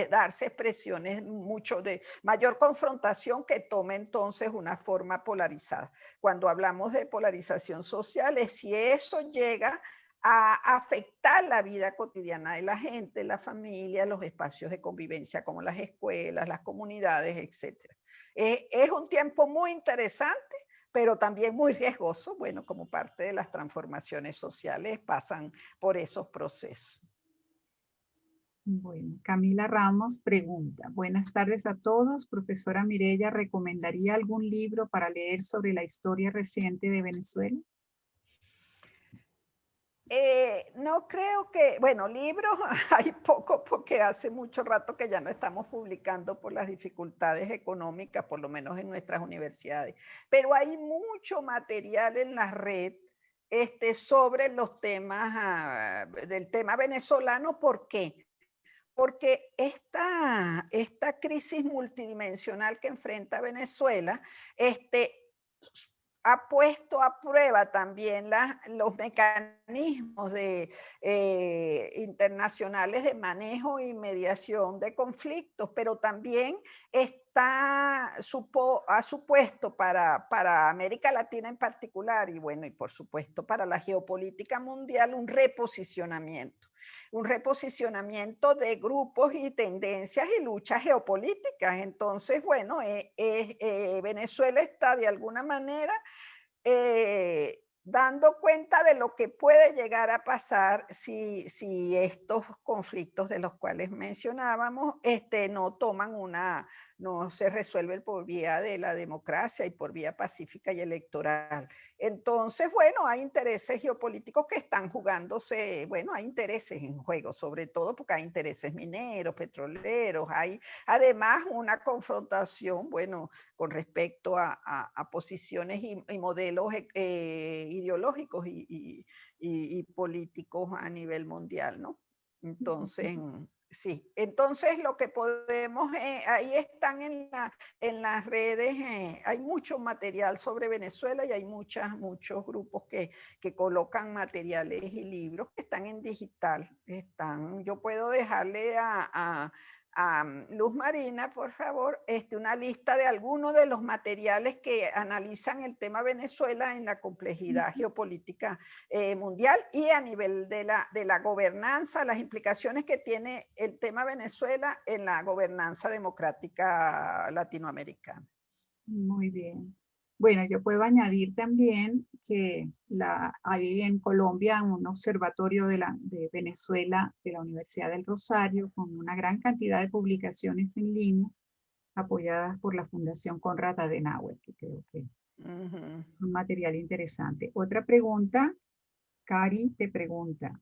darse expresiones mucho de mayor confrontación que tome entonces una forma polarizada. Cuando hablamos de polarización social, es si eso llega a afectar la vida cotidiana de la gente, la familia, los espacios de convivencia como las escuelas, las comunidades, etc. Es un tiempo muy interesante, pero también muy riesgoso, bueno, como parte de las transformaciones sociales pasan por esos procesos. Bueno, Camila Ramos pregunta, buenas tardes a todos. Profesora Mireya, ¿recomendaría algún libro para leer sobre la historia reciente de Venezuela? No creo que, bueno, libros hay poco porque hace mucho rato que ya no estamos publicando por las dificultades económicas, por lo menos en nuestras universidades, pero hay mucho material en la red sobre los temas del tema venezolano. ¿Por qué? Porque esta crisis multidimensional que enfrenta Venezuela, ha puesto a prueba también los mecanismos internacionales de manejo y mediación de conflictos, pero también ha supuesto para América Latina en particular, y bueno, y por supuesto para la geopolítica mundial, un reposicionamiento de grupos y tendencias y luchas geopolíticas. Entonces, bueno, Venezuela está de alguna manera dando cuenta de lo que puede llegar a pasar si estos conflictos de los cuales mencionábamos no toman no se resuelve por vía de la democracia y por vía pacífica y electoral. Entonces, bueno, hay intereses geopolíticos que están jugándose, bueno, hay intereses en juego, sobre todo porque hay intereses mineros, petroleros, hay además una confrontación, bueno, con respecto a posiciones y modelos ideológicos y políticos a nivel mundial, ¿no? Entonces, sí, entonces lo que podemos, ahí están en las redes, hay mucho material sobre Venezuela y hay muchos grupos que colocan materiales y libros que están en digital. Yo puedo dejarle a Luz Marina, por favor, una lista de algunos de los materiales que analizan el tema Venezuela en la complejidad geopolítica mundial y a nivel de la gobernanza, las implicaciones que tiene el tema Venezuela en la gobernanza democrática latinoamericana. Muy bien. Bueno, yo puedo añadir también que hay en Colombia un observatorio de Venezuela de la Universidad del Rosario con una gran cantidad de publicaciones en línea apoyadas por la Fundación Konrad Adenauer, que creo que es un material interesante. Otra pregunta, Cari te pregunta,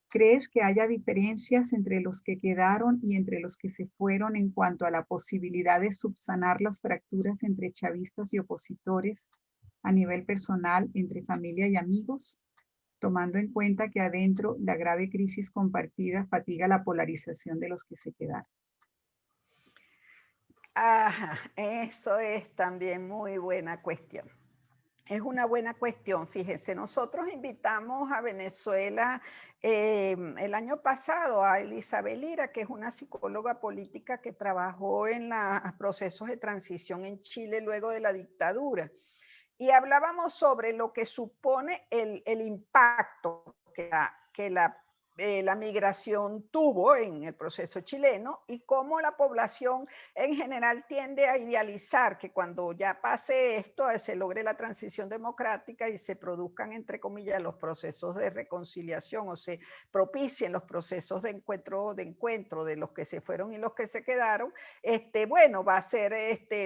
¿crees que haya diferencias entre los que quedaron y entre los que se fueron en cuanto a la posibilidad de subsanar las fracturas entre chavistas y opositores a nivel personal, entre familia y amigos, tomando en cuenta que adentro la grave crisis compartida fatiga la polarización de los que se quedaron? Ajá, eso es también muy buena cuestión. Es una buena cuestión, fíjense, nosotros invitamos a Venezuela el año pasado a Elizabeth Lira, que es una psicóloga política que trabajó en los procesos de transición en Chile luego de la dictadura. Y hablábamos sobre lo que supone el impacto la migración tuvo en el proceso chileno y cómo la población en general tiende a idealizar que cuando ya pase esto, se logre la transición democrática y se produzcan, entre comillas, los procesos de reconciliación o se propicien los procesos de encuentro de los que se fueron y los que se quedaron, bueno, va a ser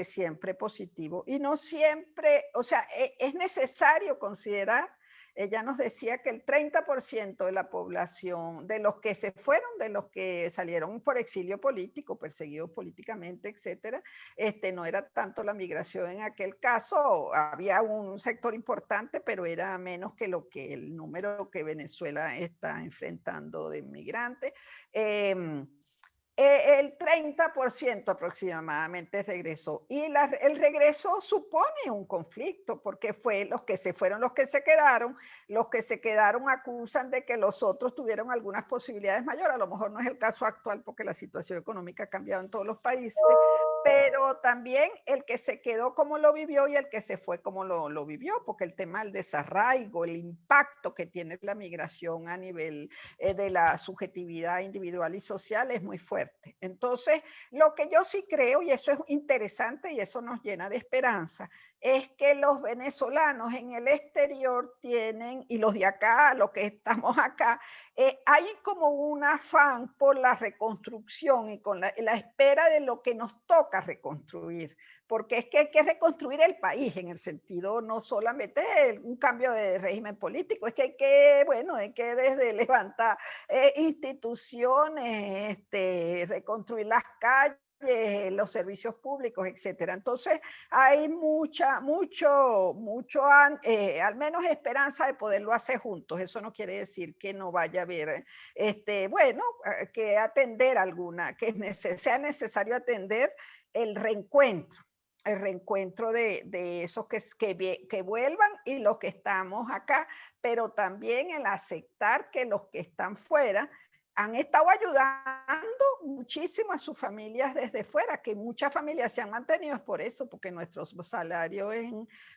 siempre positivo. Y no siempre, o sea, es necesario considerar. Ella nos decía que el 30% de la población, de los que se fueron, de los que salieron por exilio político, perseguidos políticamente, etcétera, no era tanto la migración en aquel caso, había un sector importante, pero era menos que el número que Venezuela está enfrentando de inmigrantes. El 30% aproximadamente regresó. Y el regreso supone un conflicto, porque fue los que se fueron, los que se quedaron acusan de que los otros tuvieron algunas posibilidades mayores. A lo mejor no es el caso actual porque la situación económica ha cambiado en todos los países, pero también el que se quedó como lo vivió y el que se fue como lo vivió, porque el tema del desarraigo, el impacto que tiene la migración a nivel de la subjetividad individual y social es muy fuerte. Entonces, lo que yo sí creo, y eso es interesante y eso nos llena de esperanza, es que los venezolanos en el exterior tienen, y los de acá, los que estamos acá, hay como un afán por la reconstrucción y con la espera de lo que nos toca reconstruir, porque es que hay que reconstruir el país en el sentido no solamente un cambio de régimen político, es que hay que desde levantar instituciones, reconstruir las calles, los servicios públicos, etcétera. Entonces, hay al menos esperanza de poderlo hacer juntos. Eso no quiere decir que no vaya a haber, que atender sea necesario atender el reencuentro de esos que vuelvan y los que estamos acá, pero también el aceptar que los que están fuera han estado ayudando muchísimo a sus familias desde fuera, que muchas familias se han mantenido por eso, porque nuestro salario es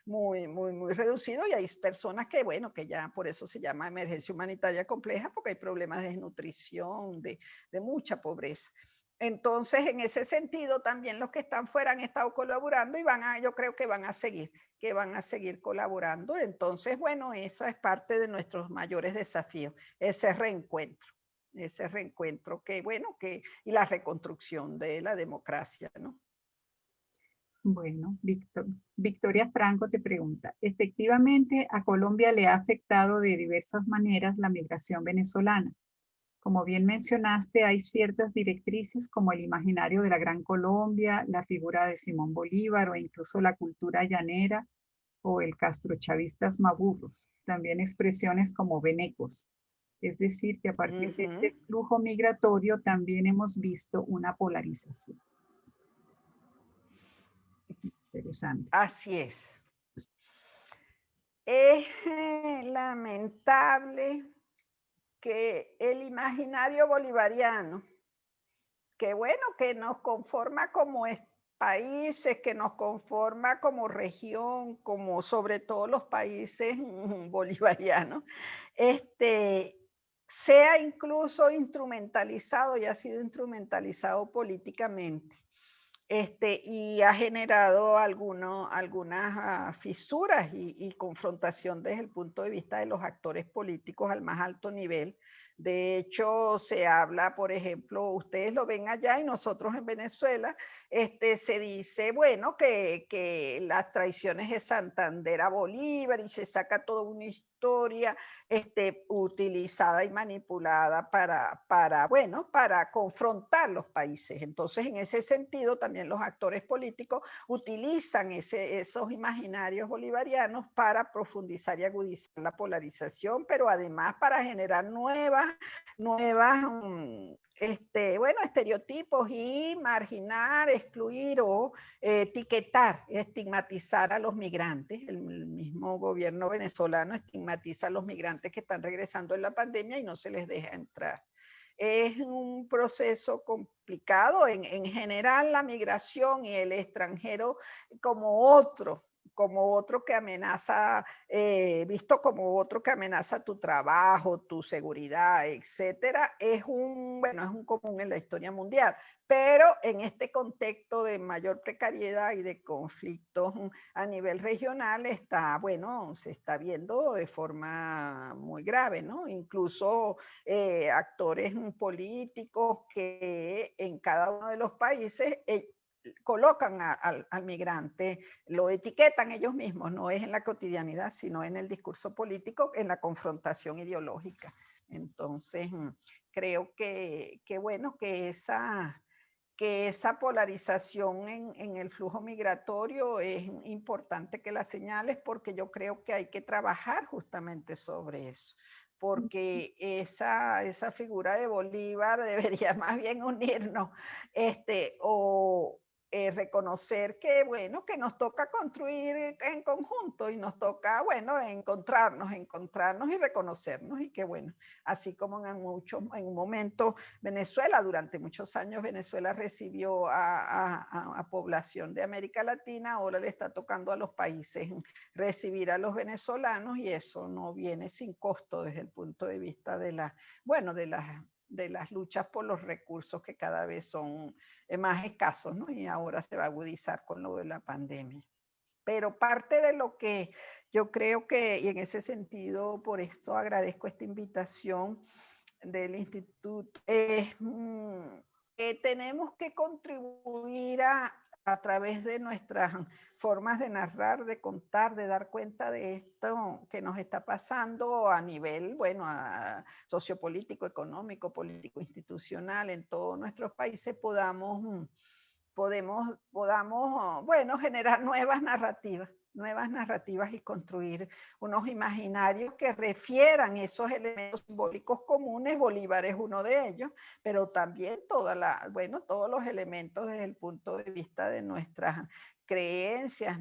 muy reducido y hay personas que, bueno, que ya por eso se llama emergencia humanitaria compleja, porque hay problemas de desnutrición, de mucha pobreza. Entonces, en ese sentido, también los que están fuera han estado colaborando y yo creo que van a seguir colaborando. Entonces, bueno, esa es parte de nuestros mayores desafíos, ese reencuentro y la reconstrucción de la democracia, ¿no? Bueno, Victoria Franco te pregunta, efectivamente a Colombia le ha afectado de diversas maneras la migración venezolana. Como bien mencionaste, hay ciertas directrices como el imaginario de la Gran Colombia, la figura de Simón Bolívar o incluso la cultura llanera o el castrochavistas maburros. También expresiones como venecos. Es decir, que a partir de Ujú. este flujo migratorio también hemos visto una polarización. Interesante. Así es. Es lamentable que el imaginario bolivariano, que bueno, que nos conforma como países, que nos conforma como región, como sobre todo los países bolivarianos, este, sea incluso instrumentalizado y ha sido instrumentalizado políticamente. Y ha generado algunas fisuras y confrontación desde el punto de vista de los actores políticos al más alto nivel. De hecho, se habla, por ejemplo, ustedes lo ven allá y nosotros en Venezuela, se dice, bueno, que las traiciones de Santander a Bolívar y se saca toda una historia utilizada y manipulada bueno, para confrontar los países. Entonces, en ese sentido, también los actores políticos utilizan esos imaginarios bolivarianos para profundizar y agudizar la polarización, pero además para generar nuevas bueno, estereotipos y marginar, excluir o etiquetar, estigmatizar a los migrantes. El mismo gobierno venezolano estigmatiza a los migrantes que están regresando en la pandemia y no se les deja entrar. Es un proceso complicado. En general, la migración y el extranjero como otro que amenaza, visto como otro que amenaza tu trabajo, tu seguridad, etcétera, bueno, es un común en la historia mundial. Pero en este contexto de mayor precariedad y de conflictos a nivel regional bueno, se está viendo de forma muy grave, ¿no? Incluso actores políticos que en cada uno de los países colocan al migrante, lo etiquetan ellos mismos, no es en la cotidianidad, sino en el discurso político, en la confrontación ideológica. Entonces, creo bueno, que esa polarización en el flujo migratorio es importante que la señales, porque yo creo que hay que trabajar justamente sobre eso, porque esa figura de Bolívar debería más bien unirnos, o reconocer que, bueno, que nos toca construir en conjunto y nos toca, bueno, encontrarnos y reconocernos, y que, bueno, así como en un momento Venezuela, durante muchos años Venezuela recibió a población de América Latina, ahora le está tocando a los países recibir a los venezolanos, y eso no viene sin costo desde el punto de vista bueno, de las luchas por los recursos que cada vez son más escasos, ¿no? Y ahora se va a agudizar con lo de la pandemia. Pero parte de lo que yo creo que, y en ese sentido, por esto agradezco esta invitación del instituto, es que tenemos que contribuir a través de nuestras formas de narrar, de contar, de dar cuenta de esto que nos está pasando a nivel, bueno, sociopolítico, económico, político, institucional, en todos nuestros países, podamos, bueno, generar nuevas narrativas y construir unos imaginarios que refieran esos elementos simbólicos comunes. Bolívar es uno de ellos, pero también bueno, todos los elementos desde el punto de vista de nuestras creencias,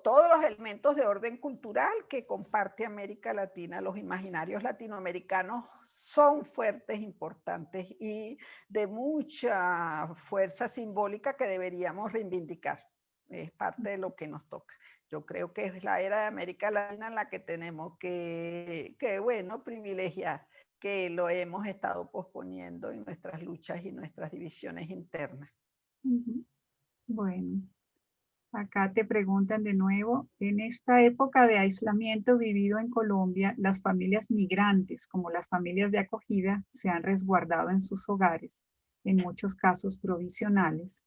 todos los elementos de orden cultural que comparte América Latina. Los imaginarios latinoamericanos son fuertes, importantes y de mucha fuerza simbólica que deberíamos reivindicar. Es parte de lo que nos toca. Yo creo que es la era de América Latina en la que tenemos bueno, privilegiar, que lo hemos estado posponiendo en nuestras luchas y nuestras divisiones internas. Bueno, acá te preguntan de nuevo, en esta época de aislamiento vivido en Colombia, las familias migrantes, como las familias de acogida, se han resguardado en sus hogares, en muchos casos provisionales.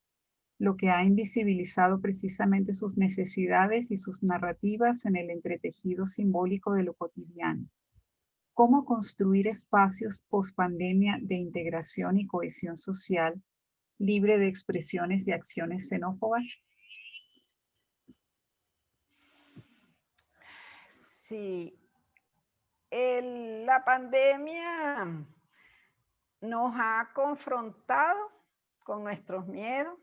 lo que ha invisibilizado precisamente sus necesidades y sus narrativas en el entretejido simbólico de lo cotidiano. ¿Cómo construir espacios post-pandemia de integración y cohesión social libre de expresiones y acciones xenófobas? Sí, la pandemia nos ha confrontado con nuestros miedos,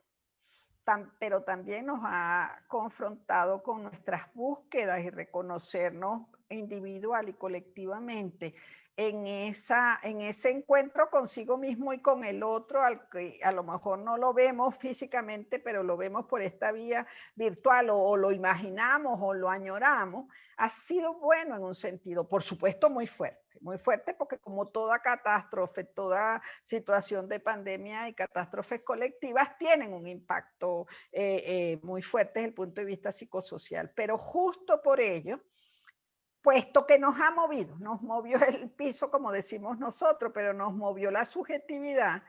pero también nos ha confrontado con nuestras búsquedas y reconocernos individual y colectivamente en ese encuentro consigo mismo y con el otro, al que a lo mejor no lo vemos físicamente, pero lo vemos por esta vía virtual o lo imaginamos o lo añoramos, ha sido bueno en un sentido, por supuesto muy fuerte porque como toda catástrofe, toda situación de pandemia y catástrofes colectivas tienen un impacto muy fuerte desde el punto de vista psicosocial, pero justo por ello, puesto que nos movió el piso, como decimos nosotros, pero nos movió la subjetividad,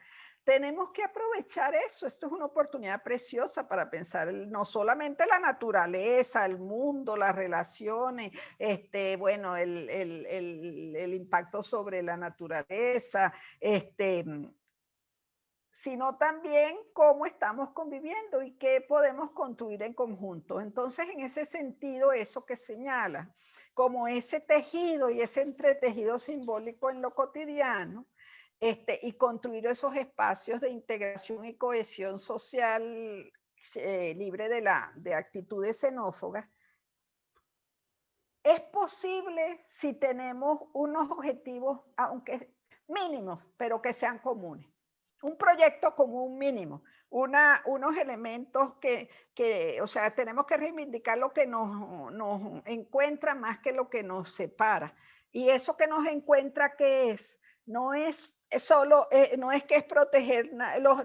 tenemos que aprovechar eso. Esto es una oportunidad preciosa para pensar no solamente la naturaleza, el mundo, las relaciones, bueno, el impacto sobre la naturaleza, sino también cómo estamos conviviendo y qué podemos construir en conjunto. Entonces, en ese sentido, eso que señala, como ese tejido y ese entretejido simbólico en lo cotidiano, y construir esos espacios de integración y cohesión social libre de actitudes xenófobas, es posible si tenemos unos objetivos, aunque mínimos, pero que sean comunes. Un proyecto común mínimo, unos elementos o sea, tenemos que reivindicar lo que nos encuentra más que lo que nos separa. Y eso que nos encuentra, ¿qué es? No es solo, no es que es proteger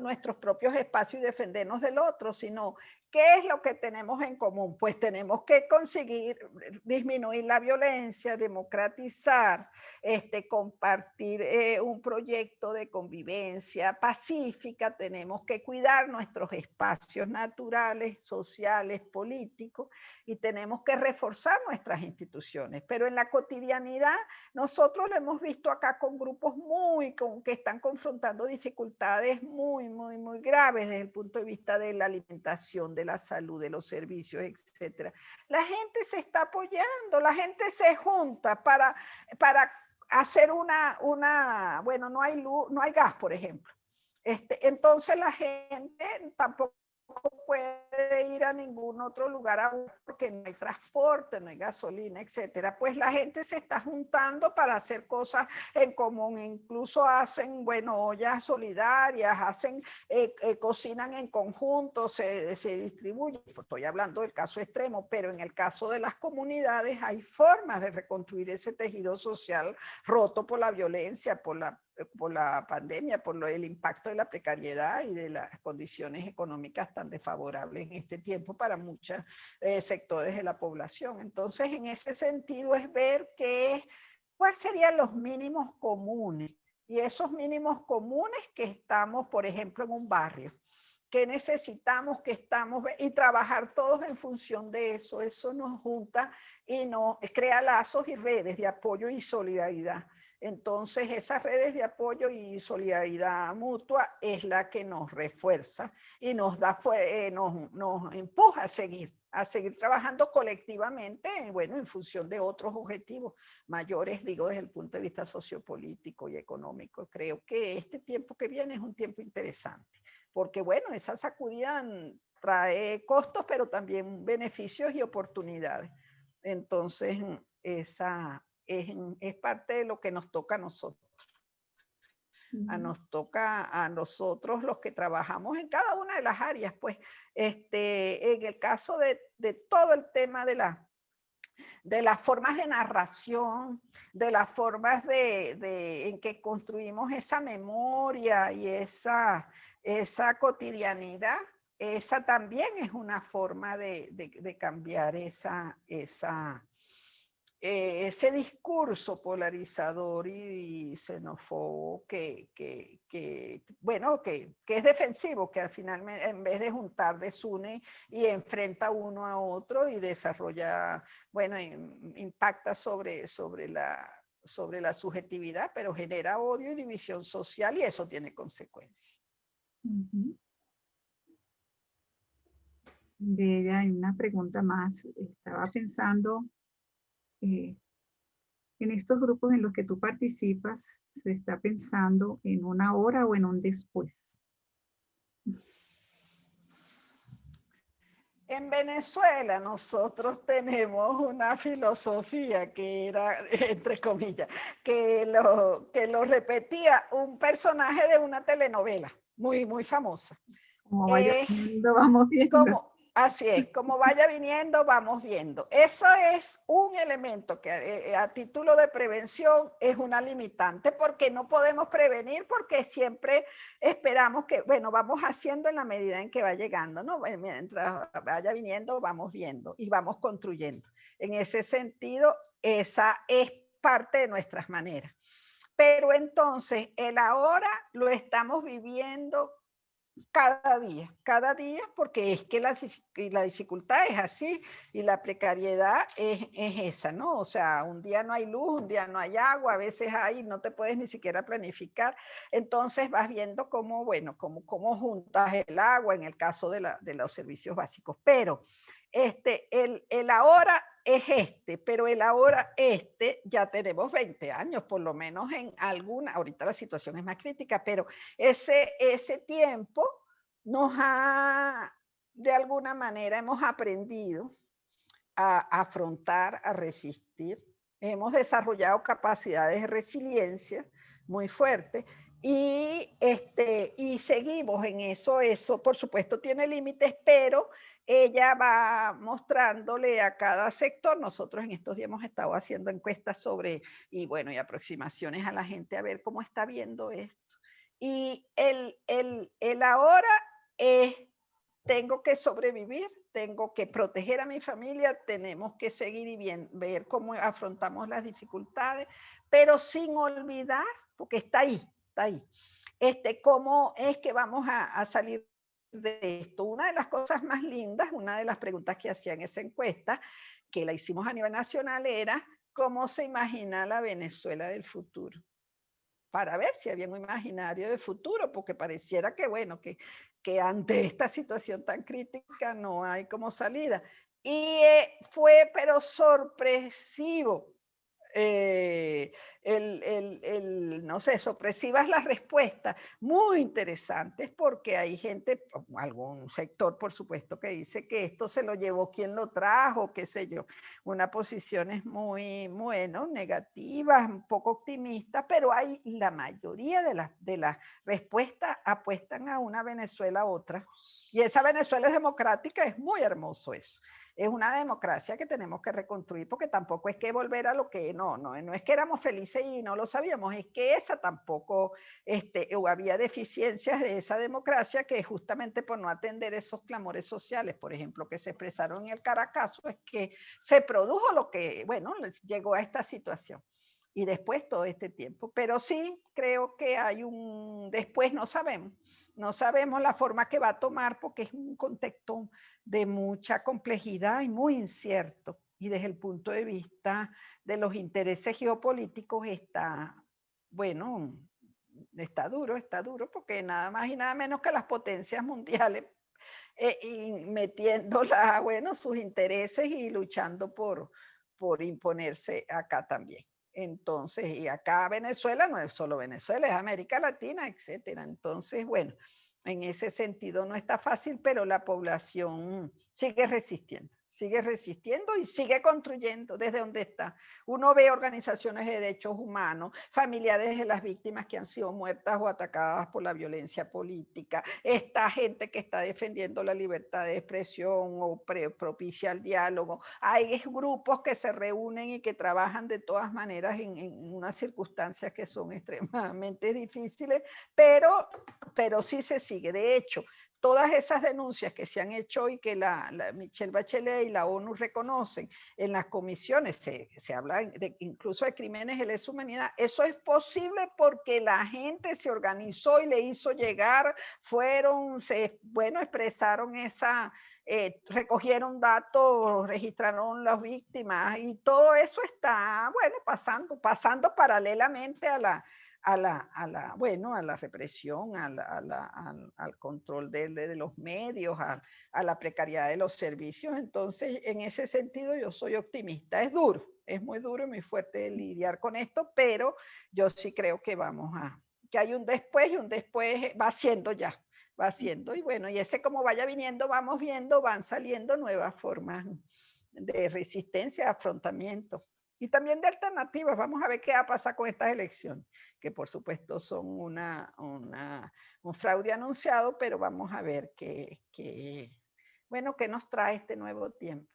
nuestros propios espacios y defendernos del otro, sino ¿qué es lo que tenemos en común? Pues tenemos que conseguir disminuir la violencia, democratizar, compartir un proyecto de convivencia pacífica, tenemos que cuidar nuestros espacios naturales, sociales, políticos y tenemos que reforzar nuestras instituciones. Pero en la cotidianidad nosotros lo hemos visto acá con grupos que están confrontando dificultades muy graves desde el punto de vista de la alimentación, de la salud, de los servicios, etcétera. La gente se está apoyando, la gente se junta para hacer bueno, no hay luz, no hay gas, por ejemplo. Entonces la gente tampoco puede ir a ningún otro lugar porque no hay transporte, no hay gasolina, etcétera. Pues la gente se está juntando para hacer cosas en común, incluso hacen, bueno, ollas solidarias, cocinan en conjunto, se distribuyen. Estoy hablando del caso extremo, pero en el caso de las comunidades hay formas de reconstruir ese tejido social roto por la violencia, por la pandemia, por el impacto de la precariedad y de las condiciones económicas tan desfavorables en este tiempo para muchos sectores de la población. Entonces, en ese sentido es ver cuáles serían los mínimos comunes. Y esos mínimos comunes que estamos, por ejemplo, en un barrio, que necesitamos y trabajar todos en función de eso. Eso nos junta y nos crea lazos y redes de apoyo y solidaridad. Entonces, esas redes de apoyo y solidaridad mutua es la que nos refuerza y nos empuja a seguir trabajando colectivamente, bueno, en función de otros objetivos mayores, digo, desde el punto de vista sociopolítico y económico. Creo que este tiempo que viene es un tiempo interesante, porque, bueno, esa sacudida trae costos, pero también beneficios y oportunidades. Entonces, esa es parte de lo que nos toca a nosotros. Nos toca a nosotros los que trabajamos en cada una de las áreas, pues, en el caso de todo el tema de las formas de narración, de las formas en que construimos esa memoria y esa cotidianidad, esa también es una forma de cambiar ese discurso polarizador y xenófobo bueno, que es defensivo, que al final en vez de juntar desune y enfrenta uno a otro y desarrolla, bueno, impacta sobre la subjetividad, pero genera odio y división social y eso tiene consecuencias. Ujú. De ella hay una pregunta más. Estaba pensando, en estos grupos en los que tú participas, ¿se está pensando en una hora o en un después? En Venezuela nosotros tenemos una filosofía que era, entre comillas, que lo repetía un personaje de una telenovela muy, muy famosa. Como vaya viendo, vamos viendo. Así es, como vaya viniendo, vamos viendo. Eso es un elemento que a título de prevención es una limitante porque no podemos prevenir porque siempre esperamos que, bueno, vamos haciendo en la medida en que va llegando, ¿no? Mientras vaya viniendo, vamos viendo y vamos construyendo. En ese sentido, esa es parte de nuestras maneras. Pero entonces, el ahora lo estamos viviendo cada día, porque es que la dificultad es así y la precariedad es esa, ¿no? O sea, un día no hay luz, un día no hay agua, a veces hay, no te puedes ni siquiera planificar, entonces vas viendo cómo, bueno, cómo juntas el agua en el caso de los servicios básicos, pero el ahora es pero el ahora ya tenemos 20 años, por lo menos en alguna, ahorita la situación es más crítica, pero ese tiempo nos ha, de alguna manera, hemos aprendido a afrontar, a resistir. Hemos desarrollado capacidades de resiliencia muy fuertes y seguimos en eso. Eso, por supuesto, tiene límites, pero ella va mostrándole a cada sector. Nosotros en estos días hemos estado haciendo encuestas sobre, y bueno, y aproximaciones a la gente a ver cómo está viendo esto. Y el ahora es, tengo que sobrevivir, tengo que proteger a mi familia, tenemos que seguir y ver cómo afrontamos las dificultades, pero sin olvidar, porque está ahí. ¿Cómo es que vamos a salir de esto? Una de las cosas más lindas, una de las preguntas que hacía en esa encuesta, que la hicimos a nivel nacional, era cómo se imagina la Venezuela del futuro, para ver si había un imaginario de futuro, porque pareciera que, bueno, que ante esta situación tan crítica no hay como salida. Y fue, pero sorpresivo, no sé, sorpresivas las respuestas, muy interesantes, porque hay gente, algún sector, por supuesto, que dice que esto se lo llevó quien lo trajo, qué sé yo, una posición es muy, bueno, negativa, un poco optimista, pero hay la mayoría de las respuestas apuestan a una Venezuela a otra, y esa Venezuela es democrática, es muy hermoso eso. Es una democracia que tenemos que reconstruir porque tampoco es que volver a lo que no es que éramos felices y no lo sabíamos, es que esa tampoco había deficiencias de esa democracia que justamente por no atender esos clamores sociales, por ejemplo, que se expresaron en el Caracazo, es que se produjo lo que, bueno, llegó a esta situación. Y después todo este tiempo. Pero sí creo que hay un después, no sabemos la forma que va a tomar porque es un contexto de mucha complejidad y muy incierto. Y desde el punto de vista de los intereses geopolíticos está, bueno, está duro, porque nada más y nada menos que las potencias mundiales y metiéndola, bueno, sus intereses y luchando por imponerse acá también. Entonces, y acá Venezuela no es solo Venezuela, es América Latina, etcétera. Entonces, bueno, en ese sentido no está fácil, pero la población sigue resistiendo y sigue construyendo desde donde está. Uno ve organizaciones de derechos humanos, familiares de las víctimas que han sido muertas o atacadas por la violencia política, esta gente que está defendiendo la libertad de expresión o propicia el diálogo. Hay grupos que se reúnen y que trabajan de todas maneras en unas circunstancias que son extremadamente difíciles, pero sí se sigue. De hecho, todas esas denuncias que se han hecho y que la Michelle Bachelet y la ONU reconocen en las comisiones, se habla incluso de crímenes de lesa humanidad, eso es posible porque la gente se organizó y le hizo llegar, bueno, expresaron recogieron datos, registraron las víctimas y todo eso está, bueno, pasando paralelamente bueno, a la represión, al control de los medios, a la precariedad de los servicios. Entonces, en ese sentido, yo soy optimista. Es duro, es muy duro y muy fuerte lidiar con esto, pero yo sí creo que que hay un después y un después va siendo ya, va siendo. Y bueno, y ese como vaya viniendo, vamos viendo, van saliendo nuevas formas de resistencia, de afrontamiento. Y también de alternativas. Vamos a ver qué va a pasar con estas elecciones, que por supuesto son un fraude anunciado, pero vamos a ver bueno, qué nos trae este nuevo tiempo.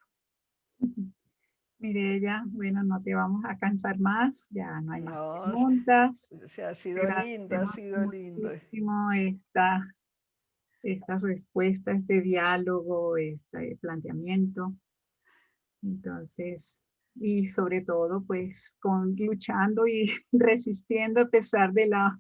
Mireya, bueno, no te vamos a cansar más, ya no hay más No, preguntas. ha sido lindo, ha Agradecemos sido lindo. muchísimo estas respuestas, este diálogo, este planteamiento. Entonces, y sobre todo, pues, luchando y resistiendo a pesar de la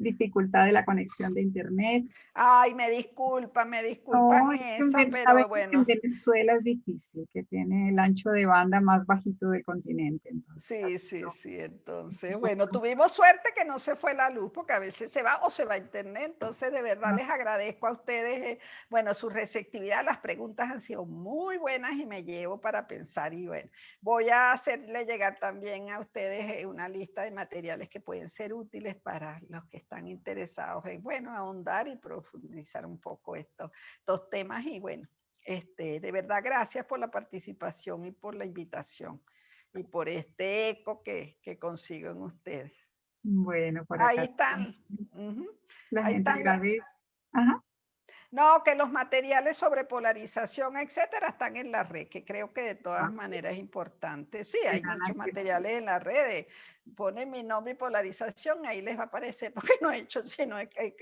dificultad de la conexión de Internet. Ay, me No, disculpan es esa, pero sabemos que en bueno. Venezuela es difícil, que tiene el ancho de banda más bajito del continente. Entonces, Sí, así sí, sí. Entonces, no bueno, tuvimos suerte que no se fue la luz, porque a veces se va o se va internet. Entonces, de verdad les agradezco a ustedes, bueno, su receptividad. Las preguntas han sido muy buenas y me llevo para pensar. Y bueno, voy a hacerle llegar también a ustedes una lista de materiales que pueden ser útiles para los que están interesados en, bueno, ahondar y profundizar un poco estos temas. Y bueno, de verdad, gracias por la participación y por la invitación y por este eco que consigo en ustedes. Bueno, por Ahí acá están. Uh-huh. la Ahí gente están. agradece. Ajá. No, que los materiales sobre polarización, etcétera, están en la red, que creo que de todas Ah, maneras es importante. Sí, hay llegan a muchos existir. materiales en la red. Ponen mi nombre y polarización, ahí les va a aparecer, porque no he hecho sino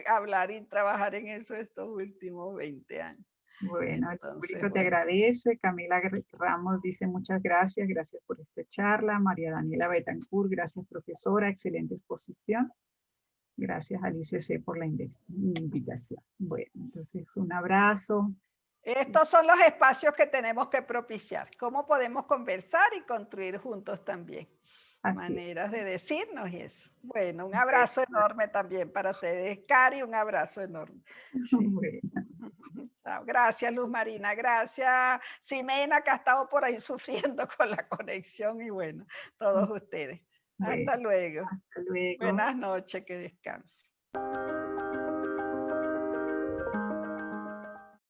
hablar y trabajar en eso estos últimos 20 años. Bueno, el Entonces, público te bueno. agradece. Camila Ramos dice muchas gracias, gracias por esta charla. María Daniela Betancourt, gracias profesora, excelente exposición. Gracias Alicia C. por la invitación. Bueno, entonces un abrazo. Estos son los espacios que tenemos que propiciar. ¿Cómo podemos conversar y construir juntos también? Así es. Maneras de decirnos y eso. Bueno, un abrazo enorme también para ustedes. Cari, un abrazo enorme. Sí. Bueno. Chao. Gracias, Luz Marina. Gracias, Ximena, que ha estado por ahí sufriendo con la conexión. Y bueno, todos ustedes. Bueno, Hasta luego. hasta luego. Buenas noches, que descansen.